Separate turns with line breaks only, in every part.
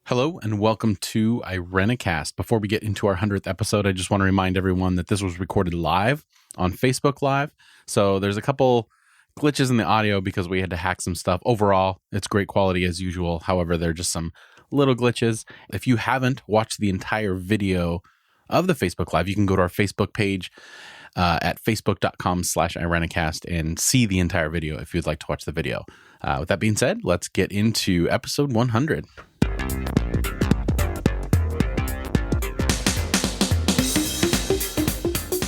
Hello and welcome to Irenicast. Before we get into our 100th episode, I just want to remind everyone that this was recorded live on Facebook Live. So there's a couple glitches in the audio because we had to hack some stuff. Overall, it's great quality as usual. However, there are just some little glitches. If you haven't watched the entire video of the Facebook Live, you can go to our Facebook page at facebook.com/Irenicast and see the entire video if you'd like to watch the video. With that being said, let's get into episode 100.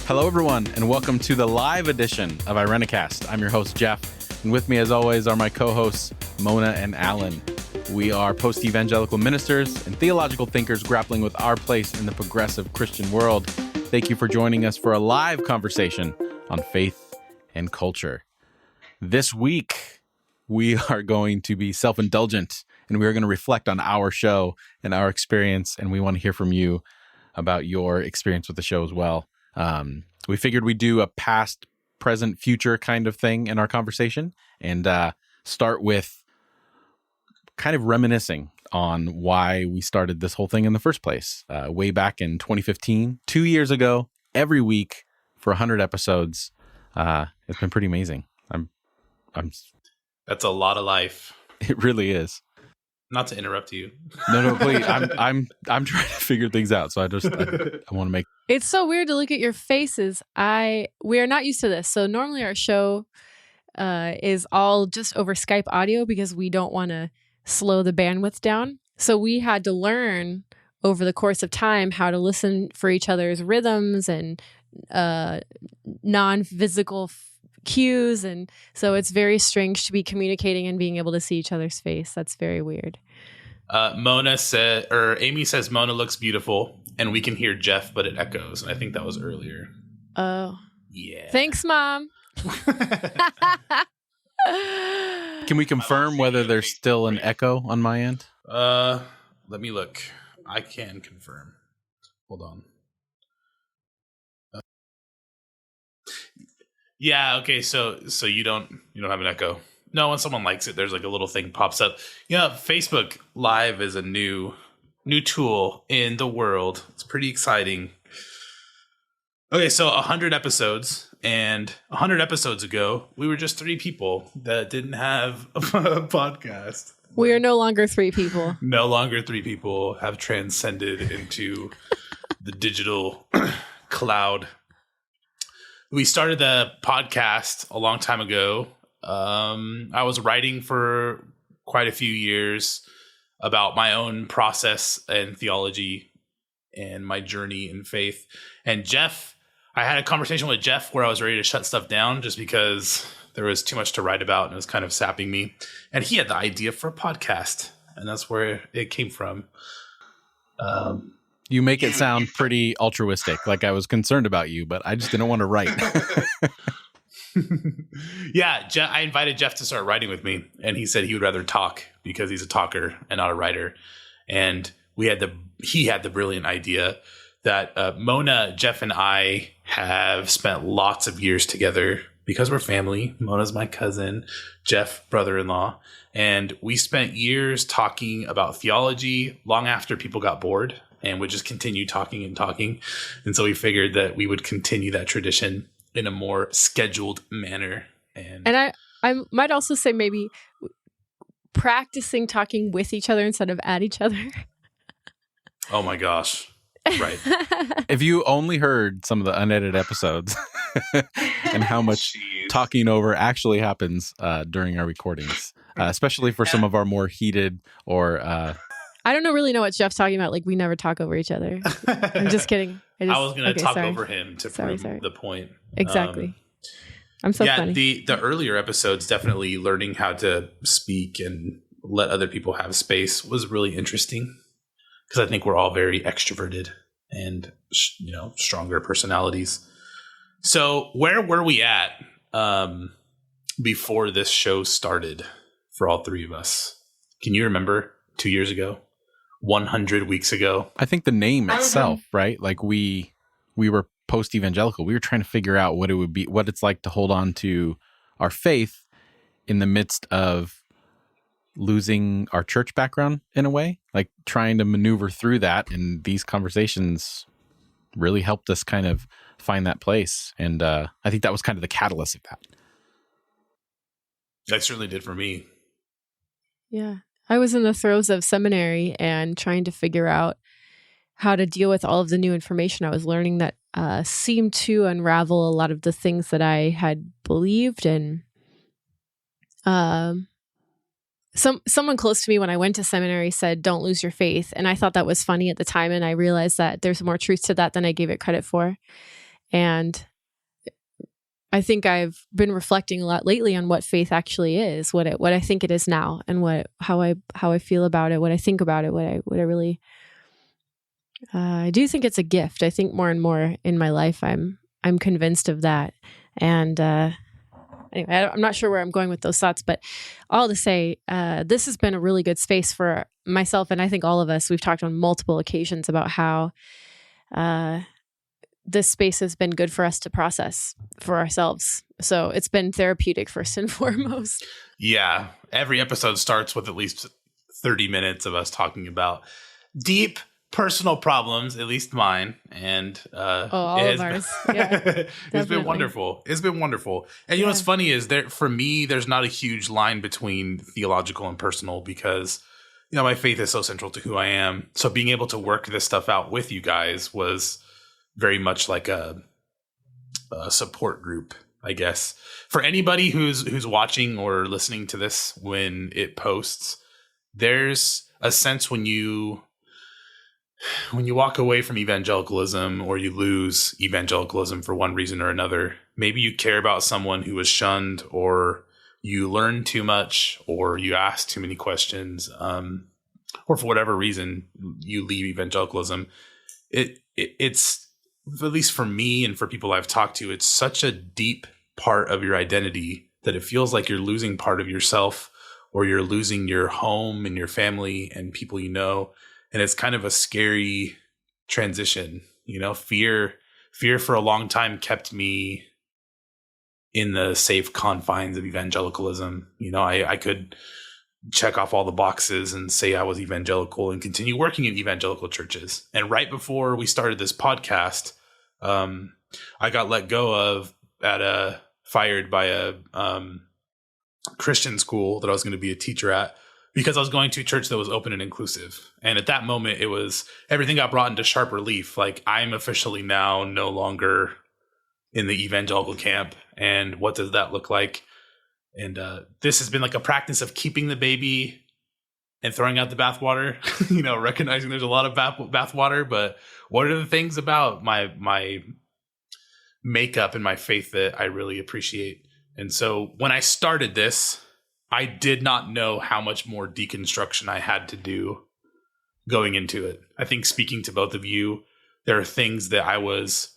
Hello, everyone, and welcome to the live edition of Irenicast. I'm your host, Jeff, and with me, as always, are my co-hosts, Mona and Alan. We are post-evangelical ministers and theological thinkers grappling with our place in the progressive Christian world. Thank you for joining us for a live conversation on faith and culture. This week, we are going to be self-indulgent, and we are going to reflect on our show and our experience, and we want to hear from you about your experience with the show as well. We figured we'd do a past, present, future kind of thing in our conversation and start with kind of reminiscing on why we started this whole thing in the first place. Way back in 2015, 2 years ago, every week for 100 episodes. It's been pretty amazing.
That's a lot of life.
It really is.
Not to interrupt you.
No, please. I'm trying to figure things out. So I want to make.
It's so weird to look at your faces. We are not used to this. So normally our show is all just over Skype audio because we don't want to slow the bandwidth down. So we had to learn over the course of time how to listen for each other's rhythms and non-physical cues, and so it's very strange to be communicating and being able to see each other's face. That's very weird.
Amy says Mona looks beautiful, and we can hear Jeff, but it echoes. And I think that was earlier.
Oh,
yeah.
Thanks, Mom.
Can we confirm whether there's still an echo on my end?
Let me look. I can confirm. Hold on. Yeah, okay, so you don't have an echo. No, when someone likes it, there's like a little thing pops up. Yeah, Facebook Live is a new tool in the world. It's pretty exciting. Okay, so 100 episodes, and 100 episodes ago, we were just 3 people that didn't have a podcast.
We are no longer 3 people.
No longer 3 people have transcended into the digital cloud. We started the podcast a long time ago. I was writing for quite a few years about my own process and theology and my journey in faith. And Jeff, I had a conversation with Jeff where I was ready to shut stuff down just because there was too much to write about and it was kind of sapping me. And he had the idea for a podcast, and that's where it came from.
You make it sound pretty altruistic, like I was concerned about you, but I just didn't want to write.
Yeah, I invited Jeff to start writing with me, and he said he would rather talk because he's a talker and not a writer. And he had the brilliant idea that Mona, Jeff, and I have spent lots of years together because we're family. Mona's my cousin, Jeff, brother-in-law. And we spent years talking about theology long after people got bored and would just continue talking and talking. And so we figured that we would continue that tradition in a more scheduled manner. And
I might also say maybe practicing talking with each other instead of at each other.
Oh my gosh. Right.
If you only heard some of the unedited episodes and how much talking over actually happens during our recordings, especially for some of our more heated or...
I don't really know what Jeff's talking about. Like, we never talk over each other. I'm just kidding.
I was going to talk over him to prove the point.
Exactly. I'm so funny.
The earlier episodes, definitely learning how to speak and let other people have space was really interesting because I think we're all very extroverted and, stronger personalities. So where were we at before this show started for all 3 of us? Can you remember 2 years ago? 100 weeks ago?
I think the name itself, right? Like we were post-evangelical. We were trying to figure out what it would be, what it's like to hold on to our faith in the midst of losing our church background in a way, like trying to maneuver through that. And these conversations really helped us kind of find that place. And I think that was kind of the catalyst of that.
That certainly did for me.
Yeah. I was in the throes of seminary and trying to figure out how to deal with all of the new information I was learning that seemed to unravel a lot of the things that I had believed. And someone close to me when I went to seminary said, "Don't lose your faith." And I thought that was funny at the time. And I realized that there's more truth to that than I gave it credit for. And I think I've been reflecting a lot lately on what faith actually is, what I think it is now, and how I feel about it, what I think about it, what I really I do think it's a gift. I think more and more in my life I'm convinced of that. And anyway, I'm not sure where I'm going with those thoughts, but all to say, this has been a really good space for myself, and I think all of us. We've talked on multiple occasions about how this space has been good for us to process for ourselves. So it's been therapeutic first and foremost.
Yeah. Every episode starts with at least 30 minutes of us talking about deep personal problems, at least mine. And
all of ours. Yeah,
it's been wonderful. It's been wonderful. And you know what's funny is for me, there's not a huge line between theological and personal because, you know, my faith is so central to who I am. So being able to work this stuff out with you guys was very much like a support group, I guess. For anybody who's watching or listening to this when it posts, there's a sense when you walk away from evangelicalism or you lose evangelicalism for one reason or another, maybe you care about someone who was shunned, or you learn too much, or you ask too many questions, or for whatever reason you leave evangelicalism. It's at least for me and for people I've talked to, it's such a deep part of your identity that it feels like you're losing part of yourself, or you're losing your home and your family and people you know. And it's kind of a scary transition, you know. Fear for a long time kept me in the safe confines of evangelicalism. You know, I could check off all the boxes and say I was evangelical and continue working in evangelical churches. And right before we started this podcast, I got let go of fired by a Christian school that I was going to be a teacher at, because I was going to a church that was open and inclusive. And at that moment, it was everything got brought into sharp relief. Like, I'm officially now no longer in the evangelical camp. And what does that look like? And this has been like a practice of keeping the baby and throwing out the bathwater, you know, recognizing there's a lot of bathwater. But what are the things about my makeup and my faith that I really appreciate? And so when I started this, I did not know how much more deconstruction I had to do going into it. I think, speaking to both of you, there are things that I was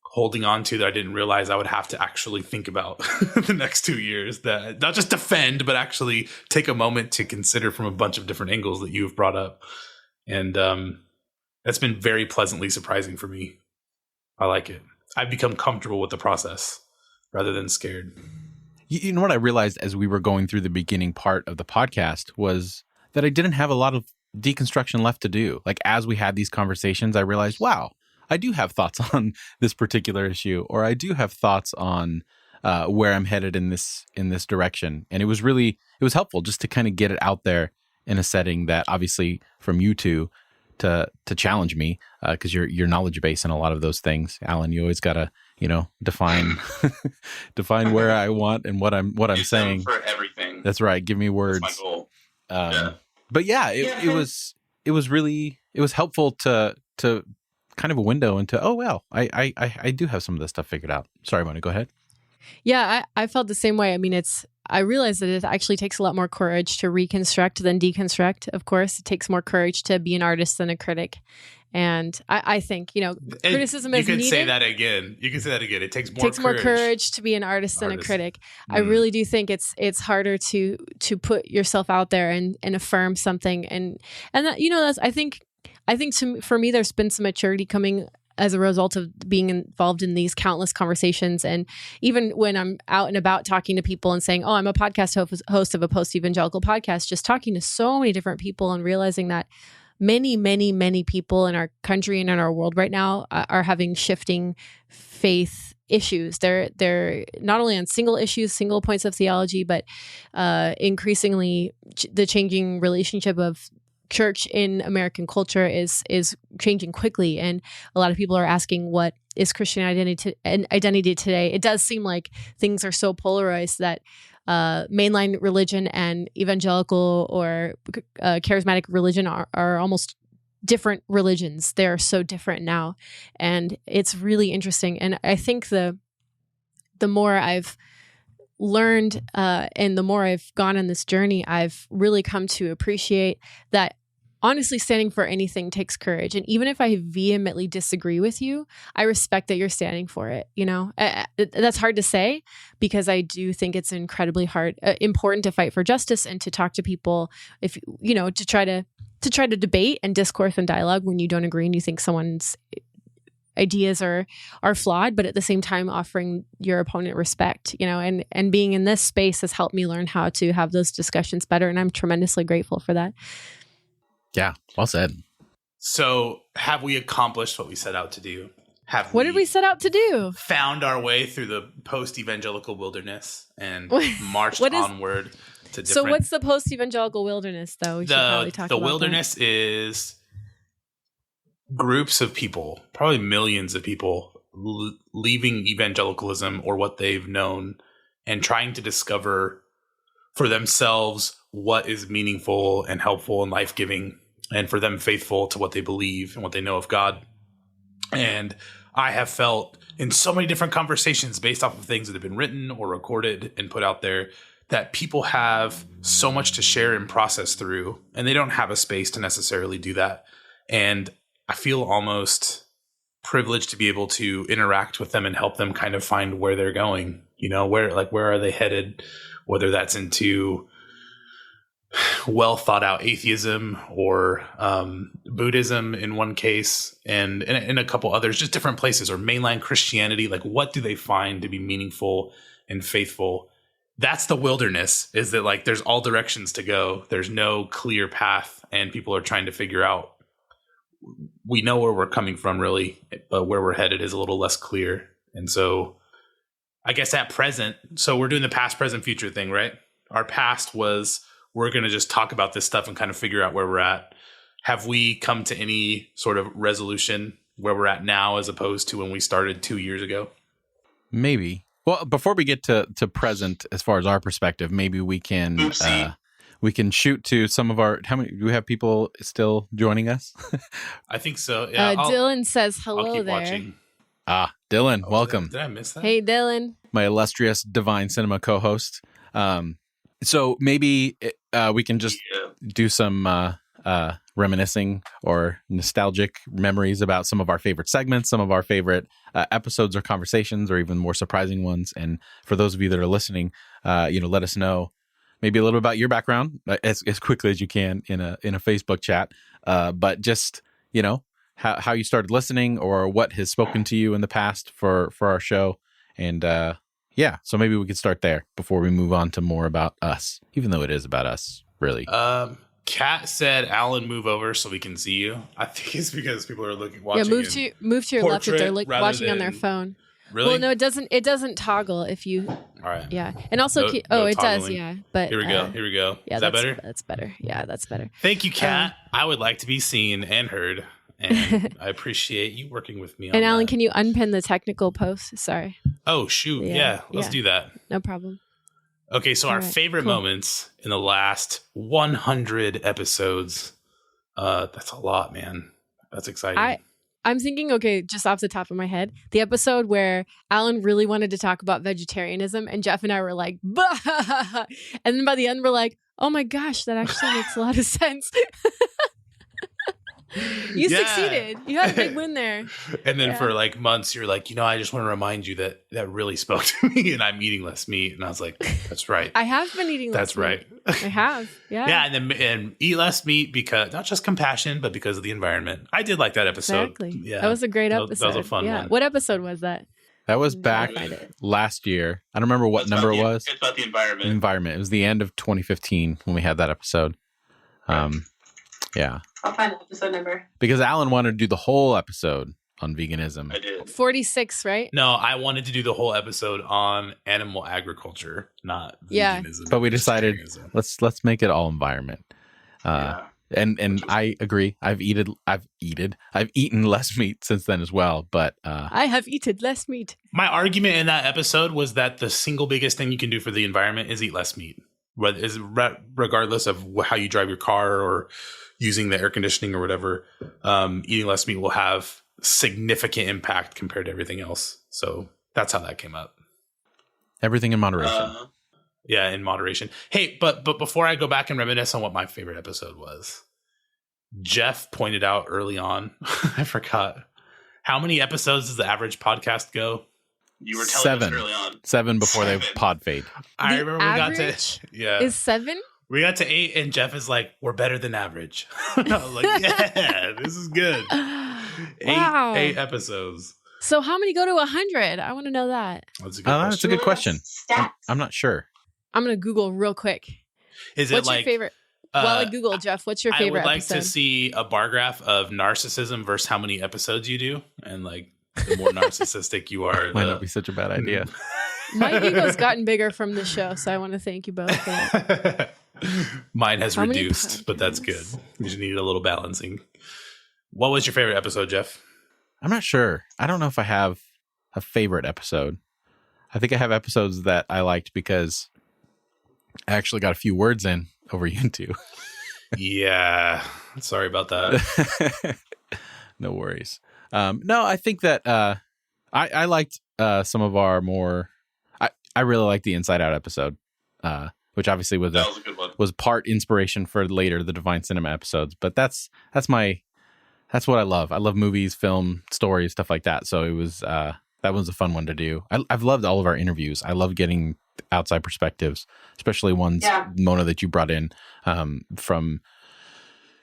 holding on to that I didn't realize I would have to actually think about the next 2 years, that not just defend, but actually take a moment to consider from a bunch of different angles that you've brought up. And that's been very pleasantly surprising for me. I like it. I've become comfortable with the process rather than scared.
You know what I realized as we were going through the beginning part of the podcast was that I didn't have a lot of deconstruction left to do. Like, as we had these conversations, I realized, wow, I do have thoughts on this particular issue, or I do have thoughts on where I'm headed in this direction. And it was helpful just to kind of get it out there in a setting that, obviously, from you two, to challenge me, because your knowledge base in a lot of those things, Alan, you always gotta, you know, define where I want and what I'm saying
for everything.
That's right. Give me words.
That's my goal.
But yeah, it was helpful to kind of a window into, oh well, I do have some of this stuff figured out. Sorry, Mona, go ahead.
Yeah, I felt the same way. I mean, I realized that it actually takes a lot more courage to reconstruct than deconstruct. Of course, it takes more courage to be an artist than a critic. And I think, you know, criticism is needed.
You can say that again. It takes more
courage to be an artist than a critic. I really do think it's harder to put yourself out there and affirm something. And that, you know, I think for me, there's been some maturity coming as a result of being involved in these countless conversations. And even when I'm out and about talking to people and saying, oh, I'm a podcast host of a post-evangelical podcast, just talking to so many different people and realizing that many, many, many people in our country and in our world right now are having shifting faith issues. They're not only on single issues, single points of theology, but increasingly the changing relationship of church in American culture is changing quickly, and a lot of people are asking, what is Christian identity today? It does seem like things are so polarized that mainline religion and evangelical or charismatic religion are almost different religions. They're so different now, and it's really interesting. And I think the more I've learned and the more I've gone on this journey, I've really come to appreciate that honestly standing for anything takes courage. And even if I vehemently disagree with you, I respect that you're standing for it. You know, that's hard to say, because I do think it's incredibly important to fight for justice and to talk to people, if you know, to try to debate and discourse and dialogue when you don't agree and you think someone's ideas are flawed, but at the same time offering your opponent respect, you know, and being in this space has helped me learn how to have those discussions better, and I'm tremendously grateful for that.
Yeah, well said.
So have we accomplished what we set out to do?
What did we set out to do?
Found our way through the post-evangelical wilderness and marched onward to different...
So what's the post-evangelical wilderness, though? We should probably talk about
the wilderness is groups of people, probably millions of people, leaving evangelicalism or what they've known and trying to discover for themselves what is meaningful and helpful and life-giving, and for them faithful to what they believe and what they know of God. And I have felt in so many different conversations based off of things that have been written or recorded and put out there that people have so much to share and process through, and they don't have a space to necessarily do that. And I feel almost privileged to be able to interact with them and help them kind of find where they're going, you know, where are they headed, whether that's into well thought out atheism or Buddhism in one case, and in a couple others, just different places, or mainline Christianity. Like, what do they find to be meaningful and faithful? That's the wilderness, is that like there's all directions to go. There's no clear path, and people are trying to figure out. We know where we're coming from, really, but where we're headed is a little less clear. And so I guess at present, so we're doing the past, present, future thing, right? Our past was, we're going to just talk about this stuff and kind of figure out where we're at. Have we come to any sort of resolution where we're at now as opposed to when we started 2 years ago?
Maybe. Well, before we get to present, as far as our perspective, maybe we can shoot to some of our. How many do we have people still joining us?
I think so. Yeah.
Dylan says hello.
I'll keep
there.
Watching.
Dylan, welcome.
Did I miss that?
Hey, Dylan,
my illustrious Divine Cinema co-host. So maybe we can just do some reminiscing or nostalgic memories about some of our favorite segments, some of our favorite episodes or conversations, or even more surprising ones. And for those of you that are listening, let us know maybe a little about your background as quickly as you can in a Facebook chat. But just, how you started listening or what has spoken to you in the past for our show. And so maybe we could start there before we move on to more about us, even though it is about us, really.
Kat said, "Alan, move over so we can see you." I think it's because people are watching.
Yeah, move to your left if they're watching on their phone.
Really?
Well, no, it doesn't. It doesn't toggle if you.
All right.
Yeah, and also, it
toggling.
does. Yeah, but
here we go.
Yeah,
is that better?
That's better. Yeah, that's better.
Thank you, Kat. I would like to be seen and heard, and I appreciate you working with me.
And Alan, can you unpin the technical post? Sorry.
Oh shoot! Yeah, let's do that.
No problem.
Okay, so our favorite moments in the last 100 episodes. That's a lot, man. That's exciting.
I'm thinking, okay, just off the top of my head, the episode where Alan really wanted to talk about vegetarianism and Jeff and I were like, bah! And then by the end we're like, oh my gosh, that actually makes a lot of sense. You succeeded. You had a big win there.
And then for like months, you're like, I just want to remind you that really spoke to me, and I'm eating less meat. And I was like, that's right.
I have been eating less
That's right.
I have. Yeah.
Yeah. And eat less meat because not just compassion, but because of the environment. I did like that episode.
Exactly.
Yeah.
That was a great episode.
That was a fun one.
What episode was that?
That was back last year. I don't remember what number it was.
It's about the environment.
Environment. It was the end of 2015 when we had that episode. Yeah.
I'll find the episode number.
Because Alan wanted to do the whole episode on veganism.
I did.
46, right?
No, I wanted to do the whole episode on animal agriculture, not veganism.
But we decided
veganism.
let's make it all environment. And I agree. I've eaten less meat since then as well. But
I have eaten less meat.
My argument in that episode was that the single biggest thing you can do for the environment is eat less meat. Regardless of how you drive your car or using the air conditioning or whatever, eating less meat will have significant impact compared to everything else. So that's how that came up.
Everything in moderation.
Yeah, in moderation. Hey, but before I go back and reminisce on what my favorite episode was, Jeff pointed out early on, I forgot, how many episodes does the average podcast go?
You were telling
7.
us early on.
7 before they pod fade.
I remember we got to
is 7?
We got to 8, and Jeff is like, "We're better than average." I was like, "Yeah, this is good."
Wow.
8 episodes.
So how many go to 100? I want to know that.
That's a good
That's a good question.
Stats.
I'm not sure.
I'm going to Google real quick.
Is
What's
it like
your favorite? While I Google, Jeff, what's your favorite
I would like
episode?
to see a bar graph of narcissism versus how many episodes you do, and like the more narcissistic you are,
Might not be such a bad idea.
My ego's gotten bigger from the show, so I want to thank you both for that.
Mine has
How many
reduced, but that's good. We just need a little balancing. What was your favorite episode, Jeff?
I'm not sure. I don't know if I have a favorite episode. I think I have episodes that I liked because I actually got a few words in over YouTube.
Yeah. Sorry about that.
No worries. No, I think that I liked some of our more... I really liked the Inside Out episode, which obviously was
That was a good one.
was part inspiration for later the Divine Cinema episodes. But that's what I love. I love movies, film, stories, stuff like that. So it was that was a fun one to do. I've loved all of our interviews. I love getting outside perspectives, especially ones, Mona, that you brought in from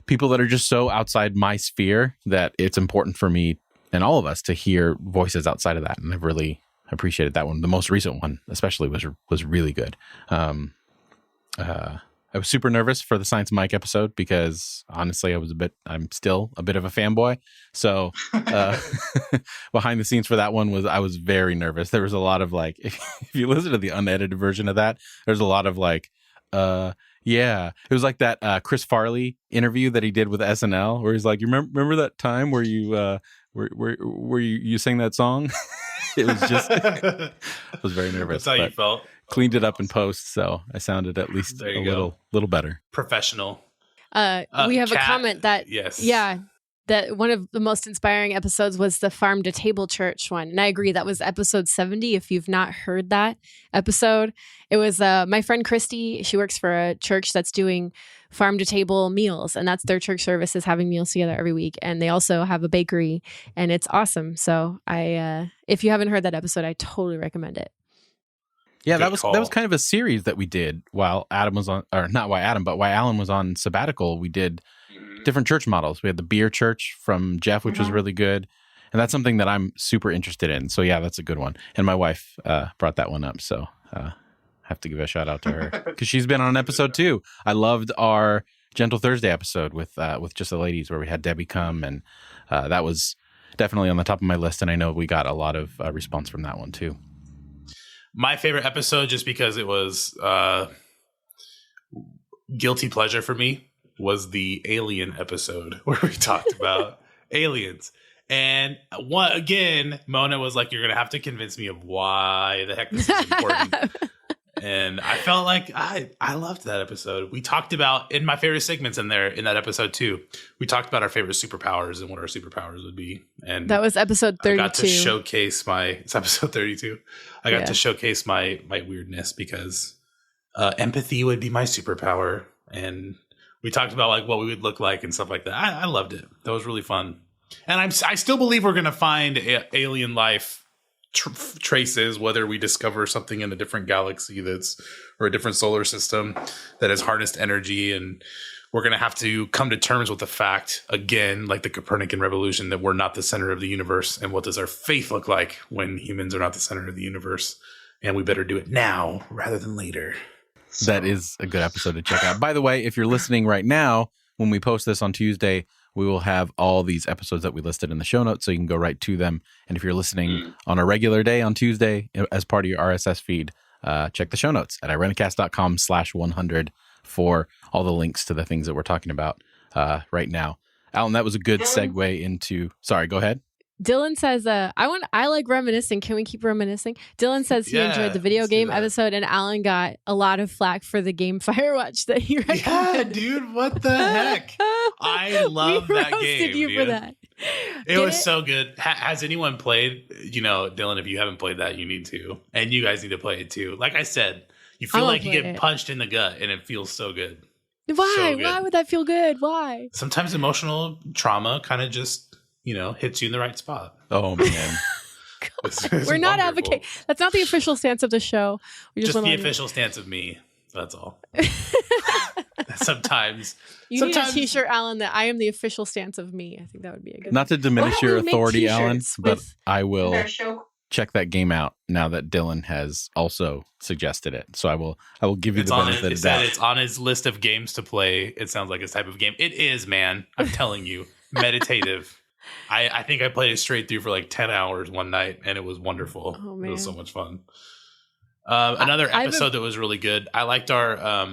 people that are just so outside my sphere that it's important for me and all of us to hear voices outside of that. And I've really appreciated that one. The most recent one, especially, was really good. I was super nervous for the Science Mike episode because honestly, I'm still a bit of a fanboy. So behind the scenes for that one I was very nervous. There was a lot of like, if you listen to the unedited version of that, there's a lot of like, yeah, it was like that Chris Farley interview that he did with SNL where he's like, you remember that time where you where you sang that song? It was just, I was very nervous.
That's how you felt.
Cleaned it up in post, so I sounded at least a little better.
Professional.
We have a comment that that one of the most inspiring episodes was the Farm to Table Church one. And I agree, that was episode 70. If you've not heard that episode, it was my friend Christy. She works for a church that's doing farm to table meals, and that's their church service, is having meals together every week. And they also have a bakery, and it's awesome. So if you haven't heard that episode, I totally recommend it.
Yeah, that was kind of a series that we did while Adam was on, or not while Adam, but while Alan was on sabbatical. We did different church models. We had the beer church from Jeff, which was really good. And that's something that I'm super interested in. So yeah, that's a good one. And my wife brought that one up. So I have to give a shout out to her because she's been on an episode too. I loved our Gentle Thursday episode with just the ladies where we had Debbie come. And that was definitely on the top of my list. And I know we got a lot of response from that one too.
My favorite episode, just because it was guilty pleasure for me, was the Alien episode where we talked about aliens. And again, Mona was like, you're going to have to convince me of why the heck this is important. And I felt like I loved that episode. We talked about, in my favorite segments in that episode too, we talked about our favorite superpowers and what our superpowers would be. And
that was episode 32.
I got to showcase it's episode 32. I got to showcase my weirdness because empathy would be my superpower, and We talked about like what we would look like and stuff like that. I loved it. That was really fun. And I still believe we're going to find alien life traces, whether we discover something in a different galaxy or a different solar system that has harnessed energy. And we're going to have to come to terms with the fact, again, like the Copernican revolution, that we're not the center of the universe. And what does our faith look like when humans are not the center of the universe? And we better do it now rather than later.
That is a good episode to check out. By the way, if you're listening right now, when we post this on Tuesday, we will have all these episodes that we listed in the show notes, so you can go right to them. And if you're listening on a regular day on Tuesday as part of your RSS feed, check the show notes at irenicast.com/100 for all the links to the things that we're talking about right now. Alan, that was a good segue into... Sorry, go ahead.
Dylan says, I like reminiscing. Can we keep reminiscing? Dylan says he enjoyed the video game episode, and Alan got a lot of flack for the game Firewatch that he recommended.
Yeah, dude, what the heck? I love that game,
you
dude.
for that.
It was so good. Has anyone played? Dylan, if you haven't played that, you need to. And you guys need to play it too. Like I said, you feel like you get punched in the gut, and it feels so good.
Why?
So good.
Why would that feel good? Why?
Sometimes emotional trauma kind of just... hits you in the right spot.
Oh, man.
We're not advocating. That's not the official stance of the show. We
just the official stance of me. That's all. Sometimes.
You need a t-shirt, Alan, that I am the official stance of me. I think that would be a good
Not to diminish your authority, Alan, but I will
show?
check that game out now that Dylan has also suggested it. So I will give you the benefit of that.
It's on his list of games to play. It sounds like his type of game. It is, man. I'm telling you. Meditative. I think I played it straight through for like 10 hours one night, and it was wonderful.
Oh, man.
It was so much fun. Another episode that was really good. I liked our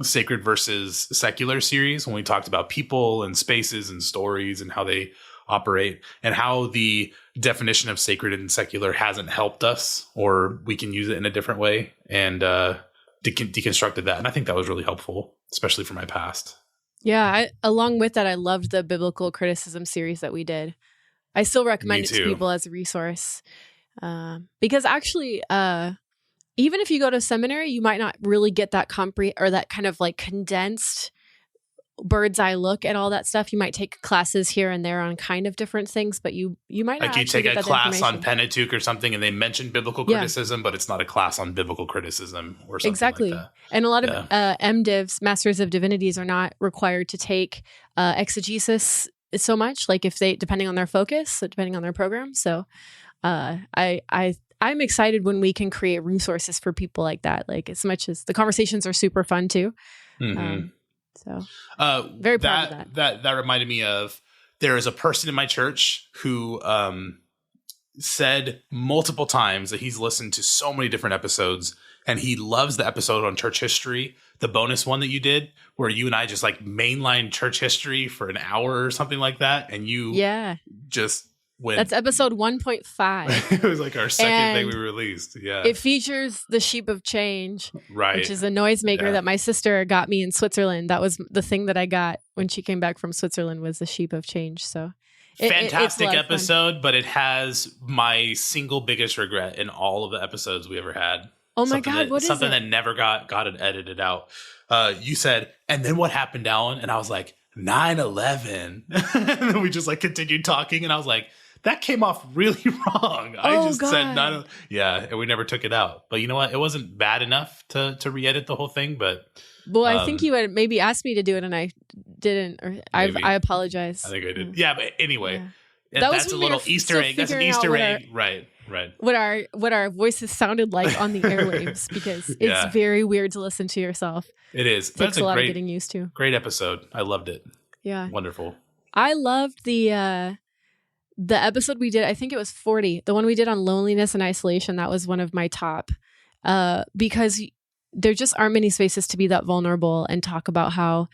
sacred versus secular series when we talked about people and spaces and stories and how they operate and how the definition of sacred and secular hasn't helped us, or we can use it in a different way, and deconstructed that. And I think that was really helpful, especially for my past.
Yeah, along with that, I loved the biblical criticism series that we did. I still recommend it to people as a resource because actually, even if you go to seminary, you might not really get that or that kind of like condensed bird's eye look at all that stuff. You might take classes here and there on kind of different things, but you might not
like you take a class on Pentateuch or something, and they mention biblical criticism, but it's not a class on biblical criticism or something
exactly.
like that.
And a lot of MDivs, Masters of Divinities, are not required to take exegesis so much. Like if they, depending on their focus, depending on their program. So I'm excited when we can create resources for people like that. Like as much as the conversations are super fun too.
Mm-hmm.
So very proud of that.
That reminded me of, there is a person in my church who said multiple times that he's listened to so many different episodes, and he loves the episode on church history, the bonus one that you did, where you and I just like mainline church history for an hour or something like that, and you just went.
That's episode 1.5.
It was like our second thing we released. Yeah,
it features the sheep of change,
right?
Which is a noisemaker that my sister got me in Switzerland. That was the thing that I got when she came back from Switzerland, was the sheep of change. So
fantastic episode, but it has my single biggest regret in all of the episodes we ever had.
Oh my God, what is it?
Something that never got it edited out. You said, and then what happened, Alan? And I was like, 9/11. And then we just like continued talking, and I was like, that came off really wrong. I just said 9/11. Yeah, and we never took it out. But you know what? It wasn't bad enough to re-edit the whole thing, but...
Well, I think you had maybe asked me to do it, and I didn't. Or I apologize.
I think I did. Yeah, but anyway,
that's
a little Easter egg. That's an Easter egg. Right.
What our voices sounded like on the airwaves, because it's very weird to listen to yourself.
It is.
It takes a lot of getting used to.
Great episode. I loved it.
Yeah.
Wonderful.
I loved the episode we did. I think it was 40. The one we did on loneliness and isolation. That was one of my top, because there just aren't many spaces to be that vulnerable and talk about how,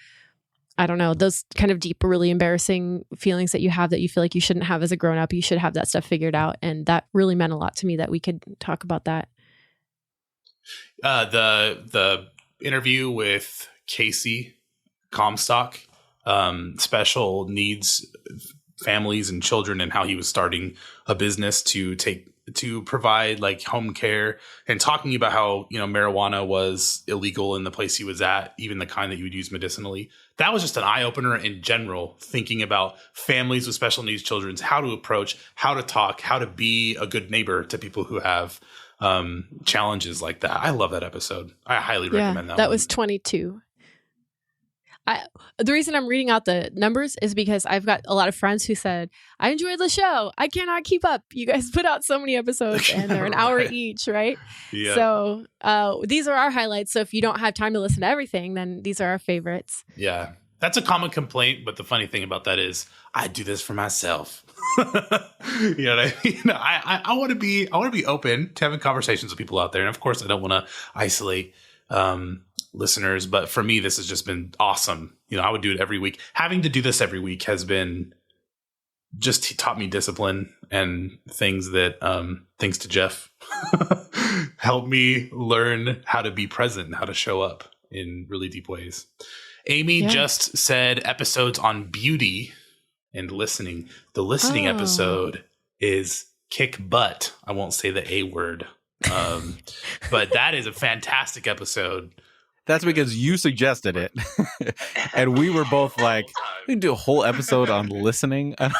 I don't know, those kind of deep, really embarrassing feelings that you have that you feel like you shouldn't have as a grown up. You should have that stuff figured out. And that really meant a lot to me that we could talk about that.
The interview with Casey Comstock, special needs families and children, and how he was starting a business to take to provide like home care and talking about how, marijuana was illegal in the place he was at, even the kind that you would use medicinally. That was just an eye opener in general, thinking about families with special needs children, how to approach, how to talk, how to be a good neighbor to people who have challenges like that. I love that episode. I highly recommend that one.
That was 22. The reason I'm reading out the numbers is because I've got a lot of friends who said, I enjoyed the show. I cannot keep up. You guys put out so many episodes and they're an hour each, right?
Yeah.
So these are our highlights. So if you don't have time to listen to everything, then these are our favorites.
Yeah. That's a common complaint. But the funny thing about that is I do this for myself. You know what I mean? I want to be open to having conversations with people out there. And of course, I don't want to isolate listeners, but for me, this has just been awesome. I would do it every week. Having to do this every week has been just taught me discipline and things that, thanks to Jeff, helped me learn how to be present and how to show up in really deep ways. Amy just said episodes on beauty and listening. The listening episode is kick butt. I won't say the A word. But that is a fantastic episode.
That's because you suggested it. And we were both like, we can do a whole episode on listening.
I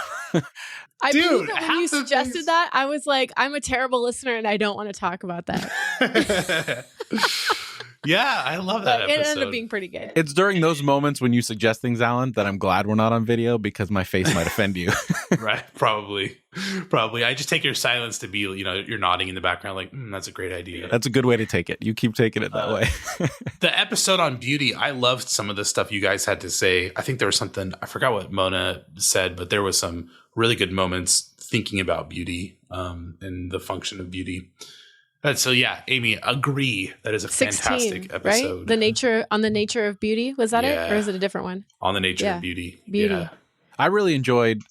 believe that when you suggested that, I was like, I'm a terrible listener and I don't want to talk about that.
Yeah, I love that episode.
It ended up being pretty good.
It's during those moments when you suggest things, Alan, that I'm glad we're not on video because my face might offend you.
Right. Probably. I just take your silence to be, you're nodding in the background like, that's a great idea.
That's a good way to take it. You keep taking it that way.
The episode on beauty, I loved some of the stuff you guys had to say. I think there was something, I forgot what Mona said, but there was some really good moments thinking about beauty and the function of beauty. So yeah, Amy, agree. That is a
16,
fantastic episode.
Right? The nature of beauty. Was that it? Or is it a different one?
On the nature of beauty.
Beauty.
Yeah.
I really enjoyed,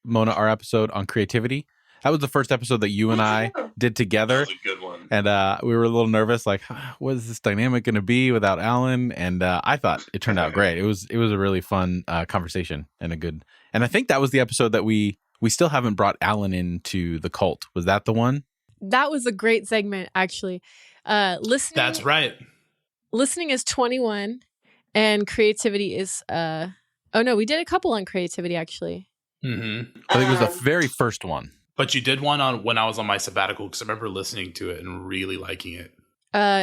Mona, our episode on creativity. That was the first episode that you and I did together.
That was a good one.
And we were a little nervous, like, what is this dynamic going to be without Alan? And I thought it turned out great. It was a really fun conversation and and I think that was the episode that we still haven't brought Alan into the cult. Was that the one?
That was a great segment, actually. Listening.
That's right.
Listening is 21 and creativity is, we did a couple on creativity, actually.
Mm-hmm.
I think it was the very first one.
But you did one on when I was on my sabbatical because I remember listening to it and really liking it.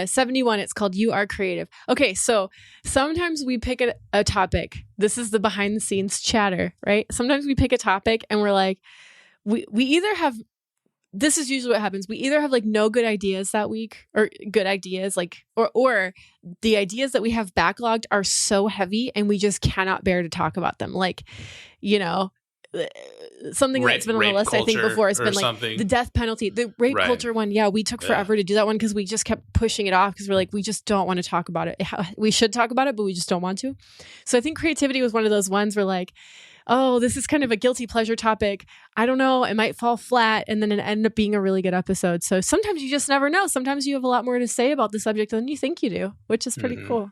71, it's called You Are Creative. Okay, so sometimes we pick a topic. This is the behind the scenes chatter, right? Sometimes we pick a topic and we're like, we either have, this is usually what happens. We either have like no good ideas that week or good ideas, like, or the ideas that we have backlogged are so heavy and we just cannot bear to talk about them. Like, something that's been on the list, I think, before has been like something. The death penalty, the rape culture one. Yeah, we took forever to do that one because we just kept pushing it off because we're like, we just don't want to talk about it. We should talk about it, but we just don't want to. So I think creativity was one of those ones where like, oh, this is kind of a guilty pleasure topic. I don't know. It might fall flat. And then it ended up being a really good episode. So sometimes you just never know. Sometimes you have a lot more to say about the subject than you think you do, which is pretty cool.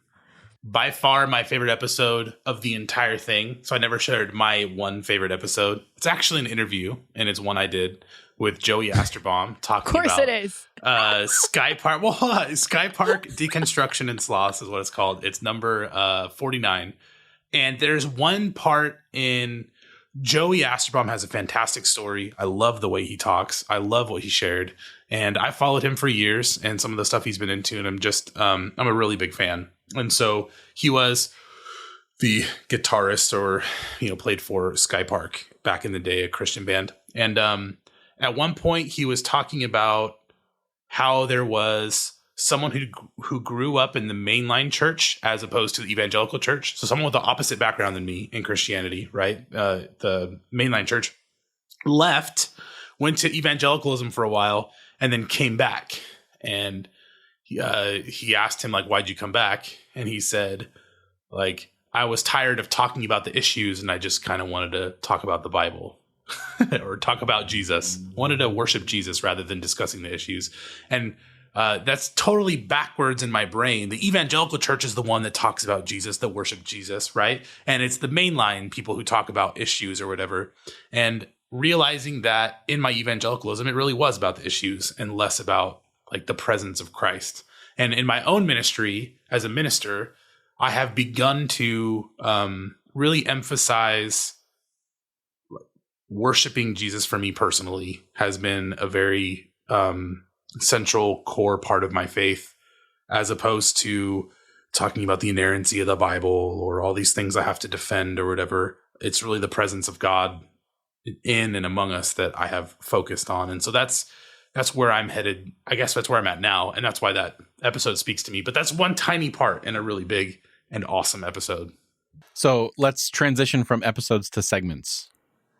By far my favorite episode of the entire thing. So I never shared my one favorite episode. It's actually an interview, and it's one I did with Joey Asterbaum talking about.
Of course it is.
Sky Park. Well, hold on. Sky Park Deconstruction and Sloss is what it's called. It's number 49. And there's one part in Joey Asterbaum has a fantastic story. I love the way he talks. I love what he shared. And I followed him for years and some of the stuff he's been into. And I'm just, I'm a really big fan. And so he was the guitarist or, played for Sky Park back in the day, a Christian band. And at one point he was talking about how there was someone who grew up in the mainline church as opposed to the evangelical church. So someone with the opposite background than me in Christianity, right? The mainline church left, went to evangelicalism for a while, and then came back. And he asked him, like, why'd you come back? And he said, like, I was tired of talking about the issues and I just kind of wanted to talk about the Bible or talk about Jesus. Wanted to worship Jesus rather than discussing the issues. And that's totally backwards in my brain. The evangelical church is the one that talks about Jesus, that worship Jesus, right? And it's the mainline people who talk about issues or whatever. And realizing that in my evangelicalism, it really was about the issues and less about like the presence of Christ. And in my own ministry as a minister, I have begun to really emphasize worshiping Jesus for me personally has been a very central core part of my faith, as opposed to talking about the inerrancy of the Bible or all these things I have to defend or whatever. It's really the presence of God in and among us that I have focused on. And so that's where I'm headed. I guess that's where I'm at now. And that's why that episode speaks to me. But that's one tiny part in a really big and awesome episode.
So let's transition from episodes to segments.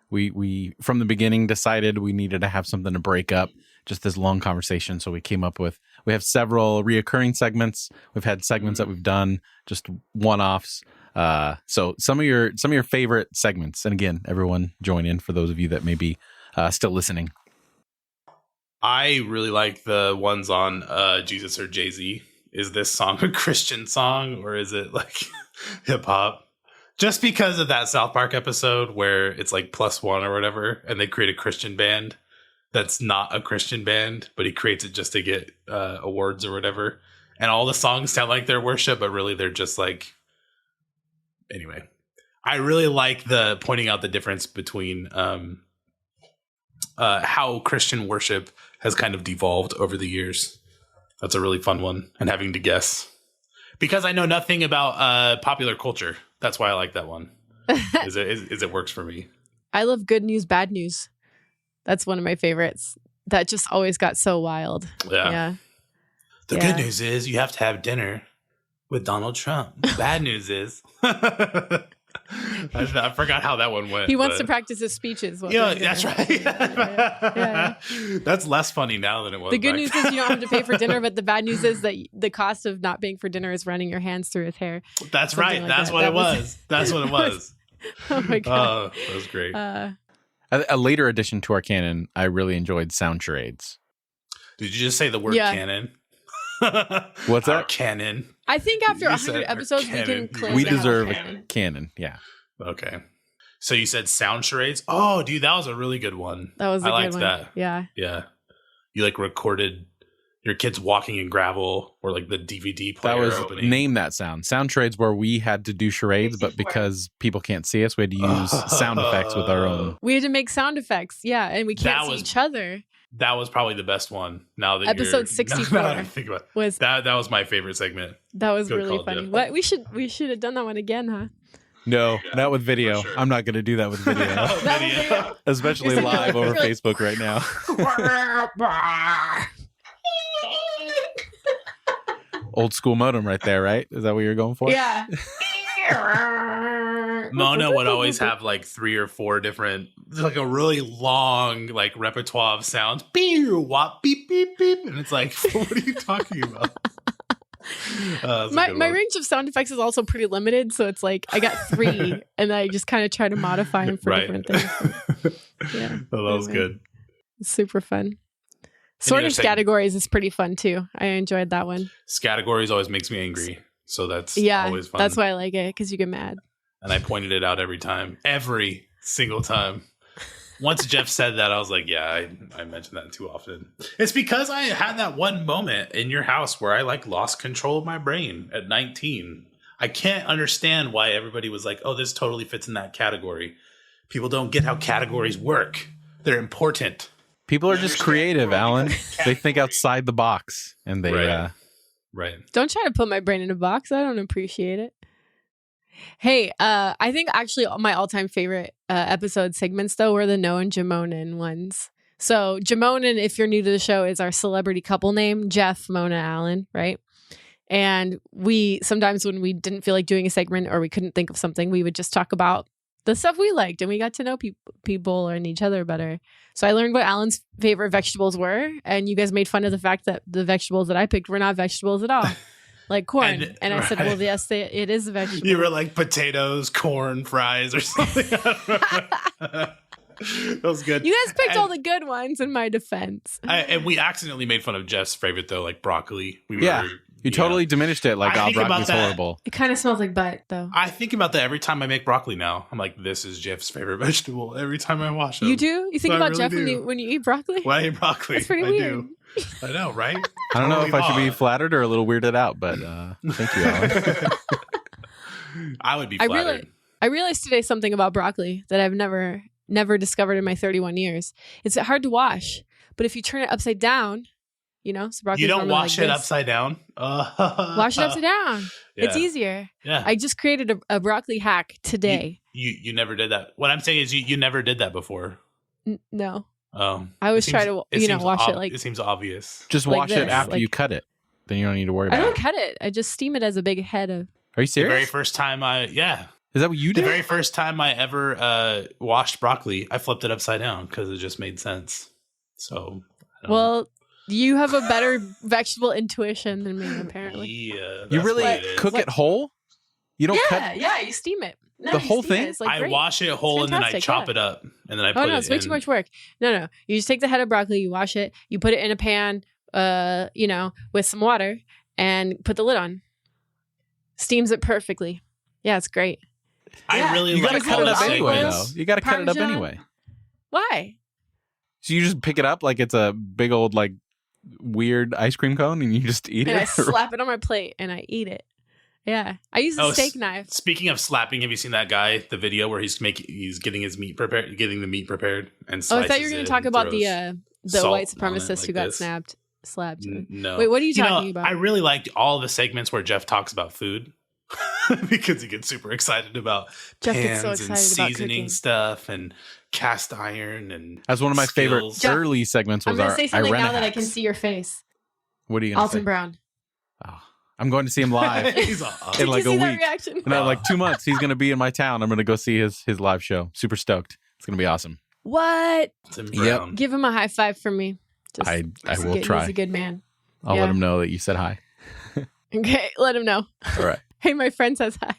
We from the beginning decided we needed to have something to break up just this long conversation. So we have several reoccurring segments. We've had segments that we've done, just one-offs. So some of your favorite segments, and again, everyone join in for those of you that may be still listening.
I really like the ones on Jesus or Jay-Z. Is this song a Christian song or is it like hip hop? Just because of that South Park episode where it's like +1 or whatever, and they create a Christian band that's not a Christian band, but he creates it just to get awards or whatever. And all the songs sound like they're worship, but really they're just like, anyway. I really like the pointing out the difference between how Christian worship has kind of devolved over the years. That's a really fun one, and having to guess. Because I know nothing about popular culture. That's why I like that one. Is it works for me.
I love Good News, Bad News. That's one of my favorites. That just always got so wild. Yeah.
The good news is you have to have dinner with Donald Trump. Bad news is I forgot how that one went.
He wants to practice his speeches.
Yeah, that's right.
Yeah.
That's less funny now than it was.
The good news is you don't have to pay for dinner, but the bad news is that the cost of not paying for dinner is running your hands through his hair.
That's right. Like that's what it was. That's what it was.
Oh my god,
that was great.
A later addition to our canon, I really enjoyed sound charades.
Did you just say the word canon?
What's that?
Canon.
I think after 100 episodes, we can claim
we deserve a canon. Yeah.
Okay. So you said sound charades? Oh, dude, that was a really good one.
That was a
I
good one.
That.
Yeah.
Yeah. You like recorded your kids walking in gravel or like the DVD player
that was
opening.
Name that sound. Sound charades where we had to do charades, but because people can't see us, we had to use sound effects with our own.
We had to make sound effects. Yeah. And we can't see each other.
That was probably the best one. Now that
episode 64
now that I think about it, was that was my favorite segment.
That was really funny. What we should have done that one again, huh?
No, not with video. Sure. I'm not going to do that with video.
Video.
Especially live over Facebook right now. Old school modem right there, right? Is that what you're going for?
Yeah.
Mona would always have like 3 or 4 different, like a really long like repertoire of sounds. Beep, wop, beep, beep, beep. And it's like, what are you talking about?
My range of sound effects is also pretty limited, so it's like I got 3 and I just kind of try to modify them for different things. Yeah.
Well, that was good.
It's super fun. Sorting categories is pretty fun too. I enjoyed that one.
Categories always makes me angry. So that's always fun.
That's why I like it, because you get mad.
And I pointed it out every single time. Once Jeff said that, I was like, yeah, I mentioned that too often. It's because I had that one moment in your house where I like lost control of my brain at 19. I can't understand why everybody was like, oh, this totally fits in that category. People don't get how categories work. They're important.
People are just creative, Alan. They think outside the box, and they
right.
Don't try to put my brain in a box. I don't appreciate it. Hey, I think actually my all-time favorite episode segments though were the Noah and Jamonin ones. So Jamonin, if you're new to the show, is our celebrity couple name, Jeff, Mona, Alan, right? And we sometimes when we didn't feel like doing a segment or we couldn't think of something, we would just talk about the stuff we liked, and we got to know people and each other better. So I learned what Alan's favorite vegetables were, and you guys made fun of the fact that the vegetables that I picked were not vegetables at all, like corn. And I said, well, yes, it is a vegetable.
You were like potatoes, corn, fries, or something. That was good.
You guys picked all the good ones in my defense.
And we accidentally made fun of Jeff's favorite, though, like broccoli. We were
You totally diminished it like,
I
oh,
think about
broccoli's
that.
horrible.
It kind of smells like butt, though.
I think about that every time I make broccoli now. I'm like, this is Jeff's favorite vegetable every time I wash them.
You do? You think
I
about
really
Jeff
do.
when you eat broccoli?
When I eat broccoli,
That's pretty
I
weird.
do. I know, right?
I don't know if I should be
odd.
flattered or a little weirded out, but thank you, Alan.
I would be flattered.
I realized today something about broccoli that I've never discovered in my 31 years. It's hard to wash, but if you turn it upside down, so broccoli.
You don't wash it upside down?
Wash it upside down.
Yeah.
It's easier.
Yeah.
I just created a broccoli hack today.
You never did that. What I'm saying is you never did that before.
No.
I
I always try to, wash it like.
It seems obvious.
Just
Like
wash it
this,
after
like-
you cut it. Then you don't need to worry
I
about
don't
it.
cut it. I just steam it as a big head of.
Are you
The very
serious?
first time
Is that what you
the
did?
very first time I ever washed broccoli, I flipped it upside down because it just made sense. So, I don't
Well, you have a better vegetable intuition than me,
know.
apparently.
Yeah,
You
that's
really
what it is.
cook it whole? You don't cut?
Yeah, you steam it. No,
The
you
whole
steam it.
thing?
It's like
I
great.
wash it whole and then I
fantastic,
chop
yeah.
it up and then I put
Oh no,
it
it's way
in.
too much work. No. You just take the head of broccoli, you wash it, you put it in a pan, with some water, and put the lid on. Steams it perfectly. Yeah, it's great.
I
Yeah.
really
You gotta
like
cut
all
it
the
up anyway, though.
segments.
You gotta cut it up
Parmesan.
anyway.
Why?
So you just pick it up like it's a big old, like, weird ice cream cone and you just eat
And I
it?
slap it on my plate and I eat it. Yeah, I use a
Oh,
steak knife.
Speaking of slapping, have you seen that guy? The video where he's getting his meat prepared, getting the meat prepared, and
Oh,
slices
I thought you were going
it
to talk
and
about the
throws
white
salt on it
supremacist
like
who got
this.
slapped.
No.
Wait, what are you
know,
talking about?
I really liked all the segments where Jeff talks about food because he gets super excited about
Jeff gets
pans
so
and
excited about
seasoning
cooking.
stuff and cast iron and
That's one of my favorite
skills.
Jeff,
early segments
I'm
was
going
our
to say something now that I
Irenicast.
can see your face.
What are you going to
Alton
say?
Brown.
Oh, I'm going to see him live.
He's all,
In
Did
like
you
a
see that
week.
reaction?
In like 2 months, he's going to be in my town. I'm going to go see his live show. Super stoked. It's going to be awesome.
What?
Tim
Yep.
Brown.
Give him a high five from me. Just,
I
he's a
will
good-
try.
He's a good man.
I'll
Yeah.
let him know that you said hi.
Okay, let him know.
All right.
Hey, my friend says hi.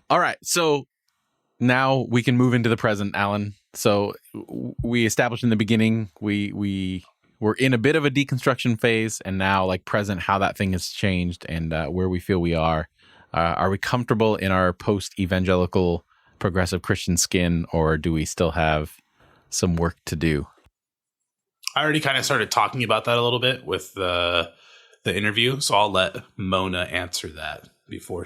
All right. So now we can move into the present, Alan. So we established in the beginning, we were in a bit of a deconstruction phase, and now like present, how that thing has changed and where we feel we are. Are we comfortable in our post-evangelical progressive Christian skin, or do we still have some work to do?
I already kind of started talking about that a little bit with the interview, so I'll let Mona answer that before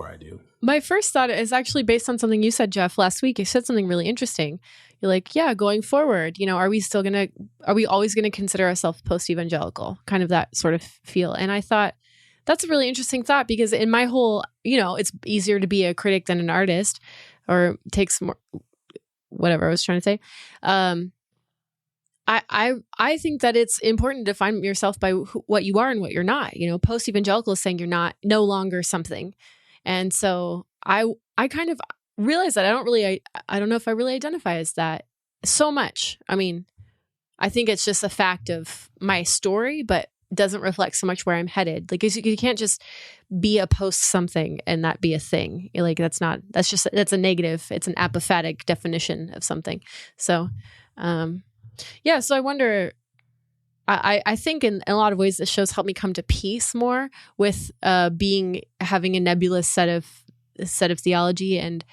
I do.
My first thought is actually based on something you said, Jeff, last week. You said something really interesting. You're like, yeah, going forward, are we always going to consider ourselves post-evangelical? Kind of that sort of feel. And I thought that's a really interesting thought because in my whole, it's easier to be a critic than an artist, or takes more, whatever I was trying to say. I think that it's important to define yourself by what you are and what you're not. Post-evangelical is saying you're no longer something. And so I kind of realized that I don't know if I really identify as that so much. I mean, I think it's just a fact of my story, but doesn't reflect so much where I'm headed. Like you can't just be a post something and that be a thing. Like that's a negative. It's an apophatic definition of something. So, yeah. So I wonder, I think in a lot of ways this show's helped me come to peace more with having a nebulous set of theology and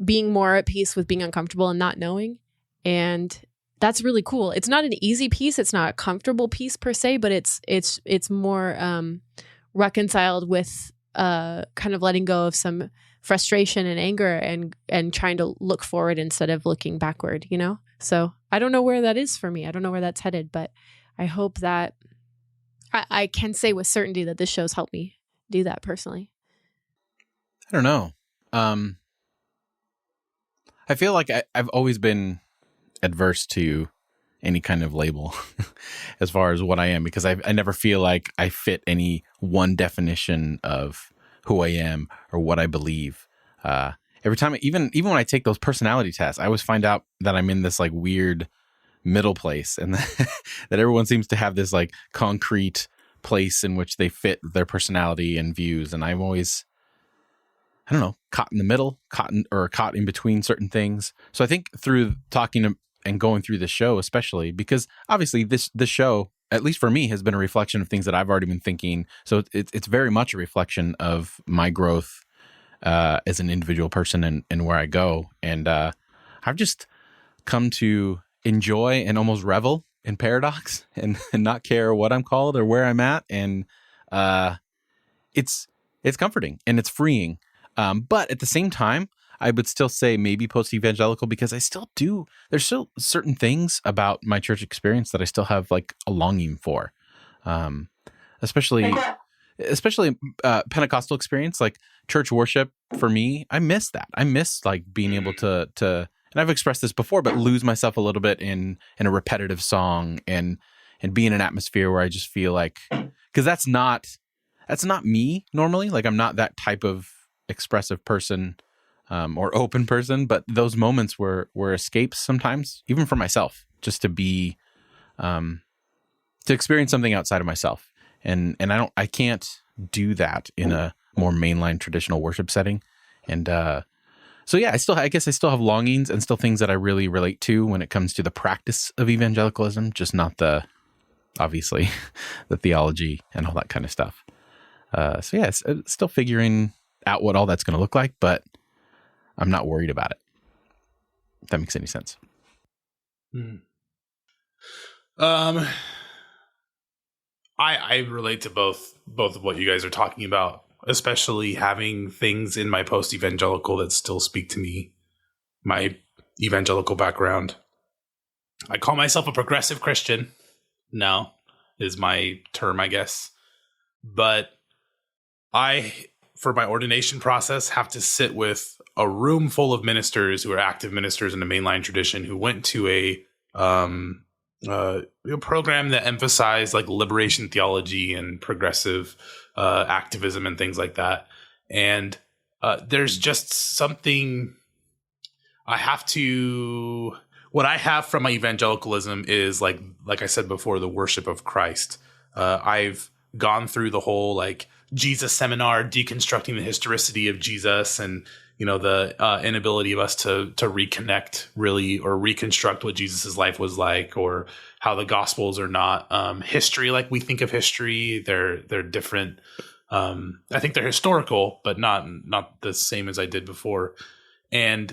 being more at peace with being uncomfortable and not knowing. And that's really cool. It's not an easy peace. It's not a comfortable peace per se, but it's more reconciled with kind of letting go of some frustration and anger and trying to look forward instead of looking backward, So I don't know where that is for me. I don't know where that's headed, but I hope that I can say with certainty that this show's helped me do that personally.
I don't know. I feel like I've always been adverse to any kind of label as far as what I am, because I never feel like I fit any one definition of who I am or what I believe. Every time, even when I take those personality tests, I always find out that I'm in this like weird middle place, and that everyone seems to have this like concrete place in which they fit their personality and views. And I'm always, I don't know, caught in the middle, caught in between certain things. So I think through talking and going through the show, especially because obviously this show, at least for me, has been a reflection of things that I've already been thinking. So it's very much a reflection of my growth as an individual person and where I go. And I've just come to enjoy and almost revel in paradox and not care what I'm called or where I'm at. And it's comforting and it's freeing. But at the same time, I would still say maybe post-evangelical because I still do. There's still certain things about my church experience that I still have like a longing for, especially Pentecostal experience, like church worship. For me, I miss that. I miss like being able to, and I've expressed this before, but lose myself a little bit in a repetitive song and be in an atmosphere where I just feel like, because that's not me normally. Like I'm not that type of expressive person. Or open person, but those moments were escapes sometimes, even for myself, just to be, to experience something outside of myself. And I can't do that in a more mainline traditional worship setting. And, so yeah, I guess I still have longings and still things that I really relate to when it comes to the practice of evangelicalism, just not obviously the theology and all that kind of stuff. So yeah, it's still figuring out what all that's going to look like, but I'm not worried about it. If that makes any sense.
I relate to both of what you guys are talking about, especially having things in my post-evangelical that still speak to me, my evangelical background. I call myself a progressive Christian now, is my term, I guess. But for my ordination process, have to sit with a room full of ministers who are active ministers in the mainline tradition who went to a program that emphasized like liberation theology and progressive activism and things like that. And there's just something what I have from my evangelicalism is like I said before, the worship of Christ. I've gone through the whole like Jesus seminar, deconstructing the historicity of Jesus and, the inability of us to reconnect really or reconstruct what Jesus's life was like, or how the gospels are not history like we think of history. They're different. I think they're historical, but not the same as I did before. And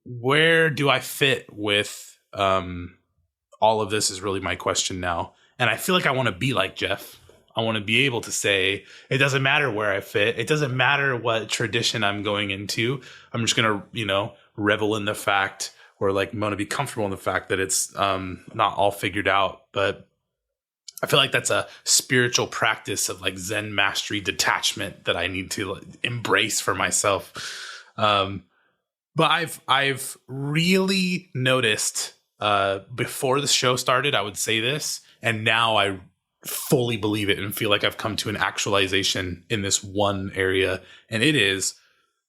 where do I fit with all of this is really my question now. And I feel like I want to be like Jeff. I want to be able to say, it doesn't matter where I fit. It doesn't matter what tradition I'm going into. I'm just going to, revel in the fact, or like want to be comfortable in the fact that it's not all figured out. But I feel like that's a spiritual practice of like Zen mastery detachment that I need to embrace for myself. But I've really noticed before the show started, I would say this, and now I fully believe it and feel like I've come to an actualization in this one area. And it is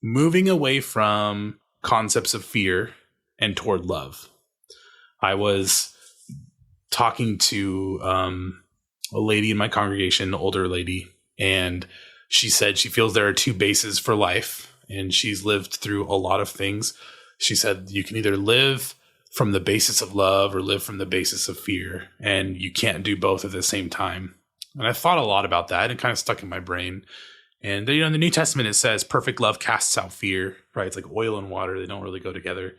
moving away from concepts of fear and toward love. I was talking to a lady in my congregation, an older lady, and she said she feels there are two bases for life, and she's lived through a lot of things. She said you can either live from the basis of love or live from the basis of fear, and you can't do both at the same time. And I thought a lot about that, and it kind of stuck in my brain. And in the New Testament, it says perfect love casts out fear, right? It's like oil and water. They don't really go together.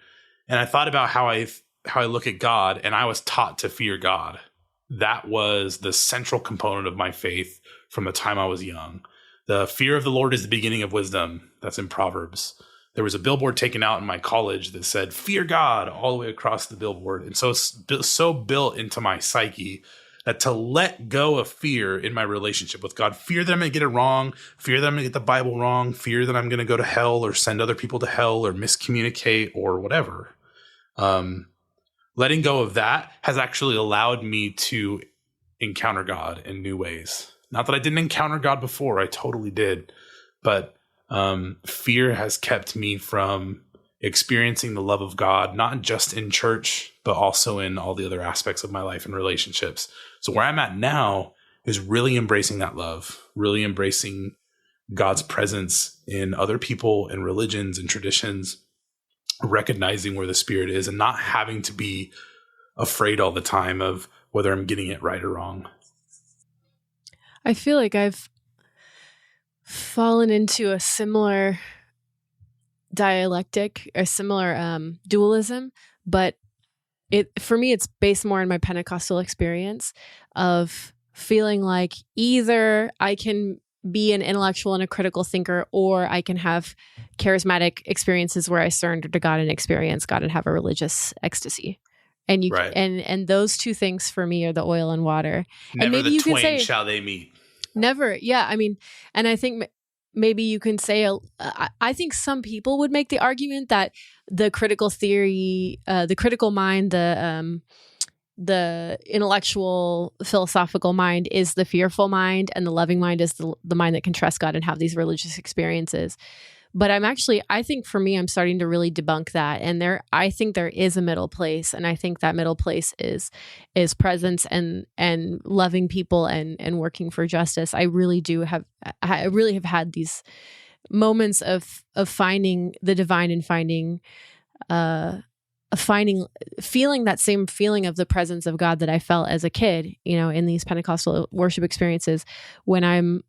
And I thought about how I look at God, and I was taught to fear God. That was the central component of my faith from the time I was young. The fear of the Lord is the beginning of wisdom. That's in Proverbs. There was a billboard taken out in my college that said, fear God, all the way across the billboard. And so it's so built into my psyche that to let go of fear in my relationship with God, fear that I'm going to get it wrong, fear that I'm going to get the Bible wrong, fear that I'm going to go to hell or send other people to hell or miscommunicate or whatever. Letting go of that has actually allowed me to encounter God in new ways. Not that I didn't encounter God before, I totally did. But fear has kept me from experiencing the love of God, not just in church, but also in all the other aspects of my life and relationships. So where I'm at now is really embracing that love, really embracing God's presence in other people and religions and traditions, recognizing where the Spirit is and not having to be afraid all the time of whether I'm getting it right or wrong.
I feel like I've fallen into a similar dialectic, a similar dualism, but for me, it's based more on my Pentecostal experience of feeling like either I can be an intellectual and a critical thinker, or I can have charismatic experiences where I surrender to God and experience God and have a religious ecstasy. And
Right.
and those two things for me are the oil and water.
Never
and maybe
the
you
twain
could say
shall they meet.
never. Yeah, I mean, and I think maybe you can say I think some people would make the argument that the critical theory, the critical mind, the intellectual philosophical mind is the fearful mind, and the loving mind is the mind that can trust God and have these religious experiences. But I think for me, I'm starting to really debunk that. And I think there is a middle place. And I think that middle place is presence and loving people and working for justice. I really have had these moments of finding the divine and feeling that same feeling of the presence of God that I felt as a kid, in these Pentecostal worship experiences when I'm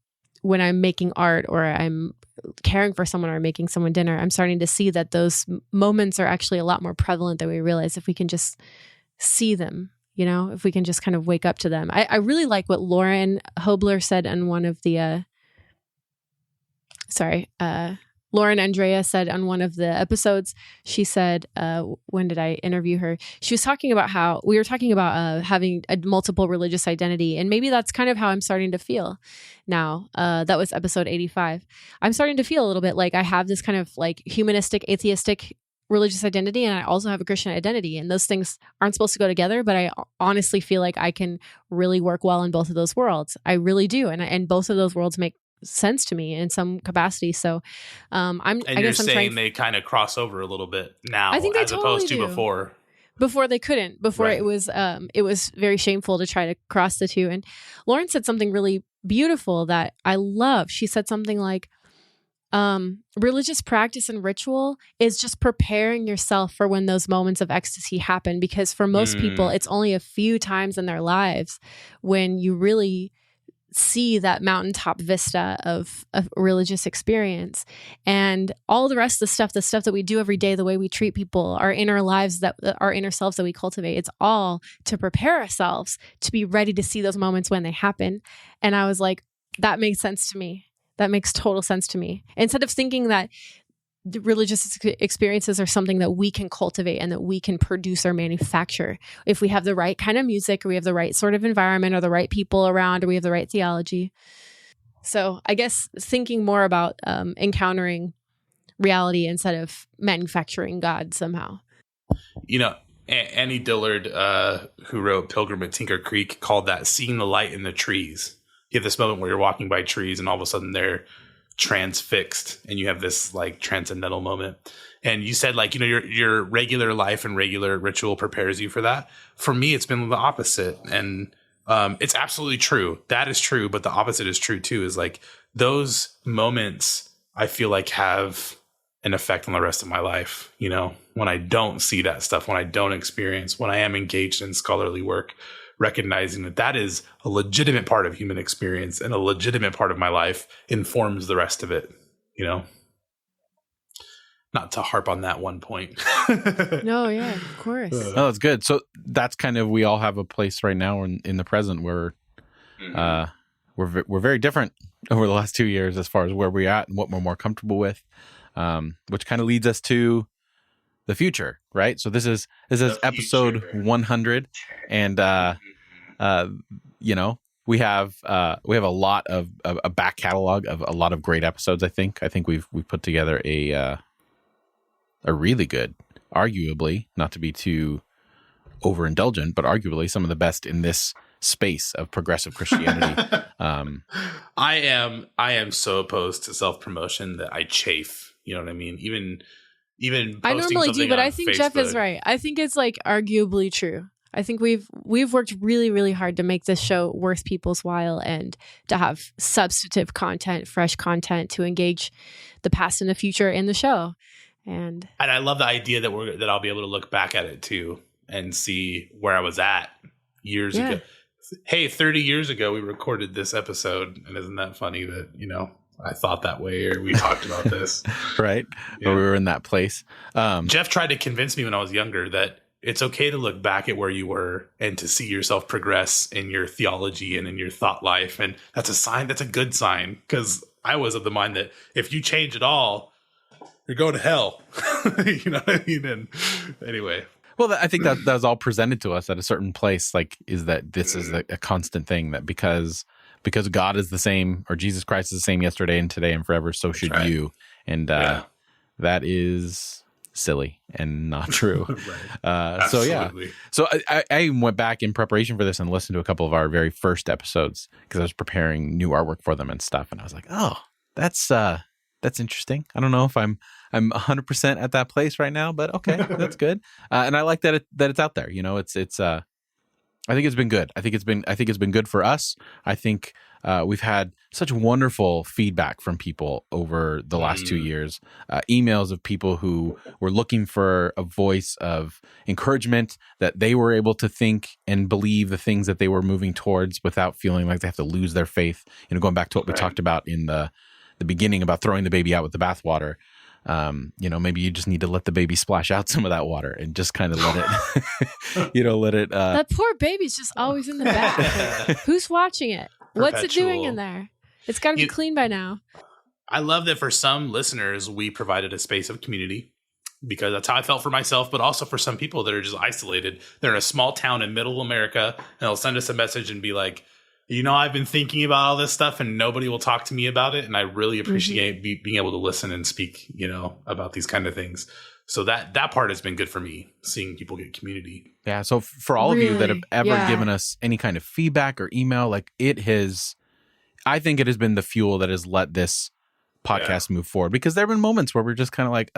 making art or I'm caring for someone or making someone dinner. I'm starting to see that those moments are actually a lot more prevalent than we realize if we can just see them, if we can just kind of wake up to them. I really like what Lauren Hobler said on one of the, Lauren Andrea said on one of the episodes. She said, when did I interview her? She was talking about how we were talking about having a multiple religious identity. And maybe that's kind of how I'm starting to feel now. That was episode 85. I'm starting to feel a little bit like I have this kind of like humanistic, atheistic religious identity, and I also have a Christian identity. And those things aren't supposed to go together, but I honestly feel like I can really work well in both of those worlds. I really do. And both of those worlds make sense to me in some capacity. So
you're saying they kind of cross over a little bit now,
I think they
as opposed to
do. Before they couldn't. Before
Right.
It was very shameful to try to cross the two. And Lauren said something really beautiful that I love. She said something like, religious practice and ritual is just preparing yourself for when those moments of ecstasy happen. Because for most people, it's only a few times in their lives when you really see that mountaintop vista of religious experience. And all the rest of the stuff that we do every day, the way we treat people, our inner lives, our inner selves that we cultivate, it's all to prepare ourselves to be ready to see those moments when they happen. And I was like, that makes sense to me. That makes total sense to me. Instead of thinking that the religious experiences are something that we can cultivate and that we can produce or manufacture if we have the right kind of music, or we have the right sort of environment, or the right people around, or we have the right theology. So I guess thinking more about encountering reality instead of manufacturing God somehow.
Annie Dillard, who wrote Pilgrim at Tinker Creek, called that seeing the light in the trees. You have this moment where you're walking by trees and all of a sudden they're transfixed and you have this like transcendental moment. And you said like, your regular life and regular ritual prepares you for that. For me, it's been the opposite. And it's absolutely true. That is true. But the opposite is true too, is like those moments I feel like have an effect on the rest of my life. When I don't see that stuff, when I don't experience, when I am engaged in scholarly work, recognizing that is a legitimate part of human experience and a legitimate part of my life informs the rest of it, Not to harp on that one point.
No, yeah, of course.
No, that's good. So that's kind of, we all have a place right now in the present where we're very different over the last 2 years as far as where we're at and what we're more comfortable with, which kind of leads us to the future, right? So this is episode 100, and we have a lot of a back catalog of a lot of great episodes. I think we've put together a really good, arguably, not to be too overindulgent, but arguably some of the best in this space of progressive Christianity.
I am so opposed to self-promotion that I chafe. You know what I mean? Even
I normally do, but I think
Facebook.
Jeff is right. I think it's like arguably true. I think we've worked really, really hard to make this show worth people's while and to have substantive content, fresh content to engage the past and the future in the show. And
I love the idea that I'll be able to look back at it too and see where I was at years ago. Hey, 30 years ago we recorded this episode, and isn't that funny that, I thought that way, or we talked about this.
Right.
Yeah.
Or we were in that place.
Jeff tried to convince me when I was younger that it's okay to look back at where you were and to see yourself progress in your theology and in your thought life. And that's a sign. That's a good sign, because I was of the mind that if you change at all, you're going to hell. You know what I mean? And anyway.
Well, I think that was all presented to us at a certain place, is that this is a constant thing, that because God is the same, or Jesus Christ is the same yesterday and today and forever, so should you. And that is silly and not true.
Right.
So I went back in preparation for this and listened to a couple of our very first episodes, because I was preparing new artwork for them and stuff. And I was like, oh, that's interesting. I don't know if I'm 100% at that place right now, but okay, that's good. And I like that it's out there. It's I think it's been good. I think it's been good for us. I think we've had such wonderful feedback from people over the last 2 years. Emails of people who were looking for a voice of encouragement, that they were able to think and believe the things that they were moving towards without feeling like they have to lose their faith. Going back to what we talked about in the beginning about throwing the baby out with the bathwater. Maybe you just need to let the baby splash out some of that water and just kind of let it,
that poor baby's just always in the bath. Like, who's watching it? What's it doing in there? It's got to be clean by now.
I love that for some listeners, we provided a space of community, because that's how I felt for myself, but also for some people that are just isolated. They're in a small town in middle America, and they'll send us a message and be like, I've been thinking about all this stuff and nobody will talk to me about it. And I really appreciate being able to listen and speak, about these kind of things. So that part has been good for me, seeing people get community.
Yeah. So for all of you that have ever given us any kind of feedback or email, I think it has been the fuel that has let this podcast move forward, because there have been moments where we're just kind of like,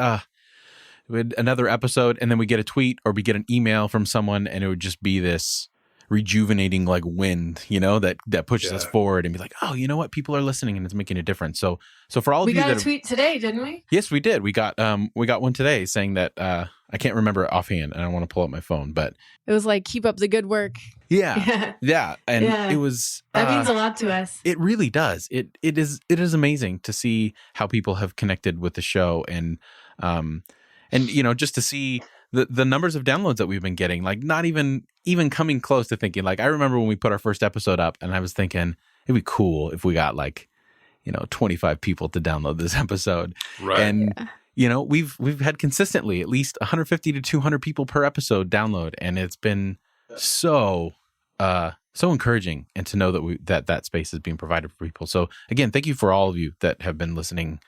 we had another episode, and then we get a tweet or we get an email from someone, and it would just be this rejuvenating wind, that pushes us forward and be like, oh, you know what? People are listening and it's making a difference. So for all of you that
we got a tweet today, didn't we?
Yes, we did. We got one today saying that, I can't remember it offhand, and I don't want to pull up my phone, but
it was like, keep up the good work.
Yeah. Yeah. And it was,
that means a lot to us.
It really does. It is amazing to see how people have connected with the show, and just to see the numbers of downloads that we've been getting, not even coming close to thinking, I remember when we put our first episode up, and I was thinking it'd be cool if we got 25 people to download this episode.
Right.
And we've had consistently at least 150 to 200 people per episode download, and it's been so encouraging, and to know that that space is being provided for people. So again, thank you for all of you that have been listening,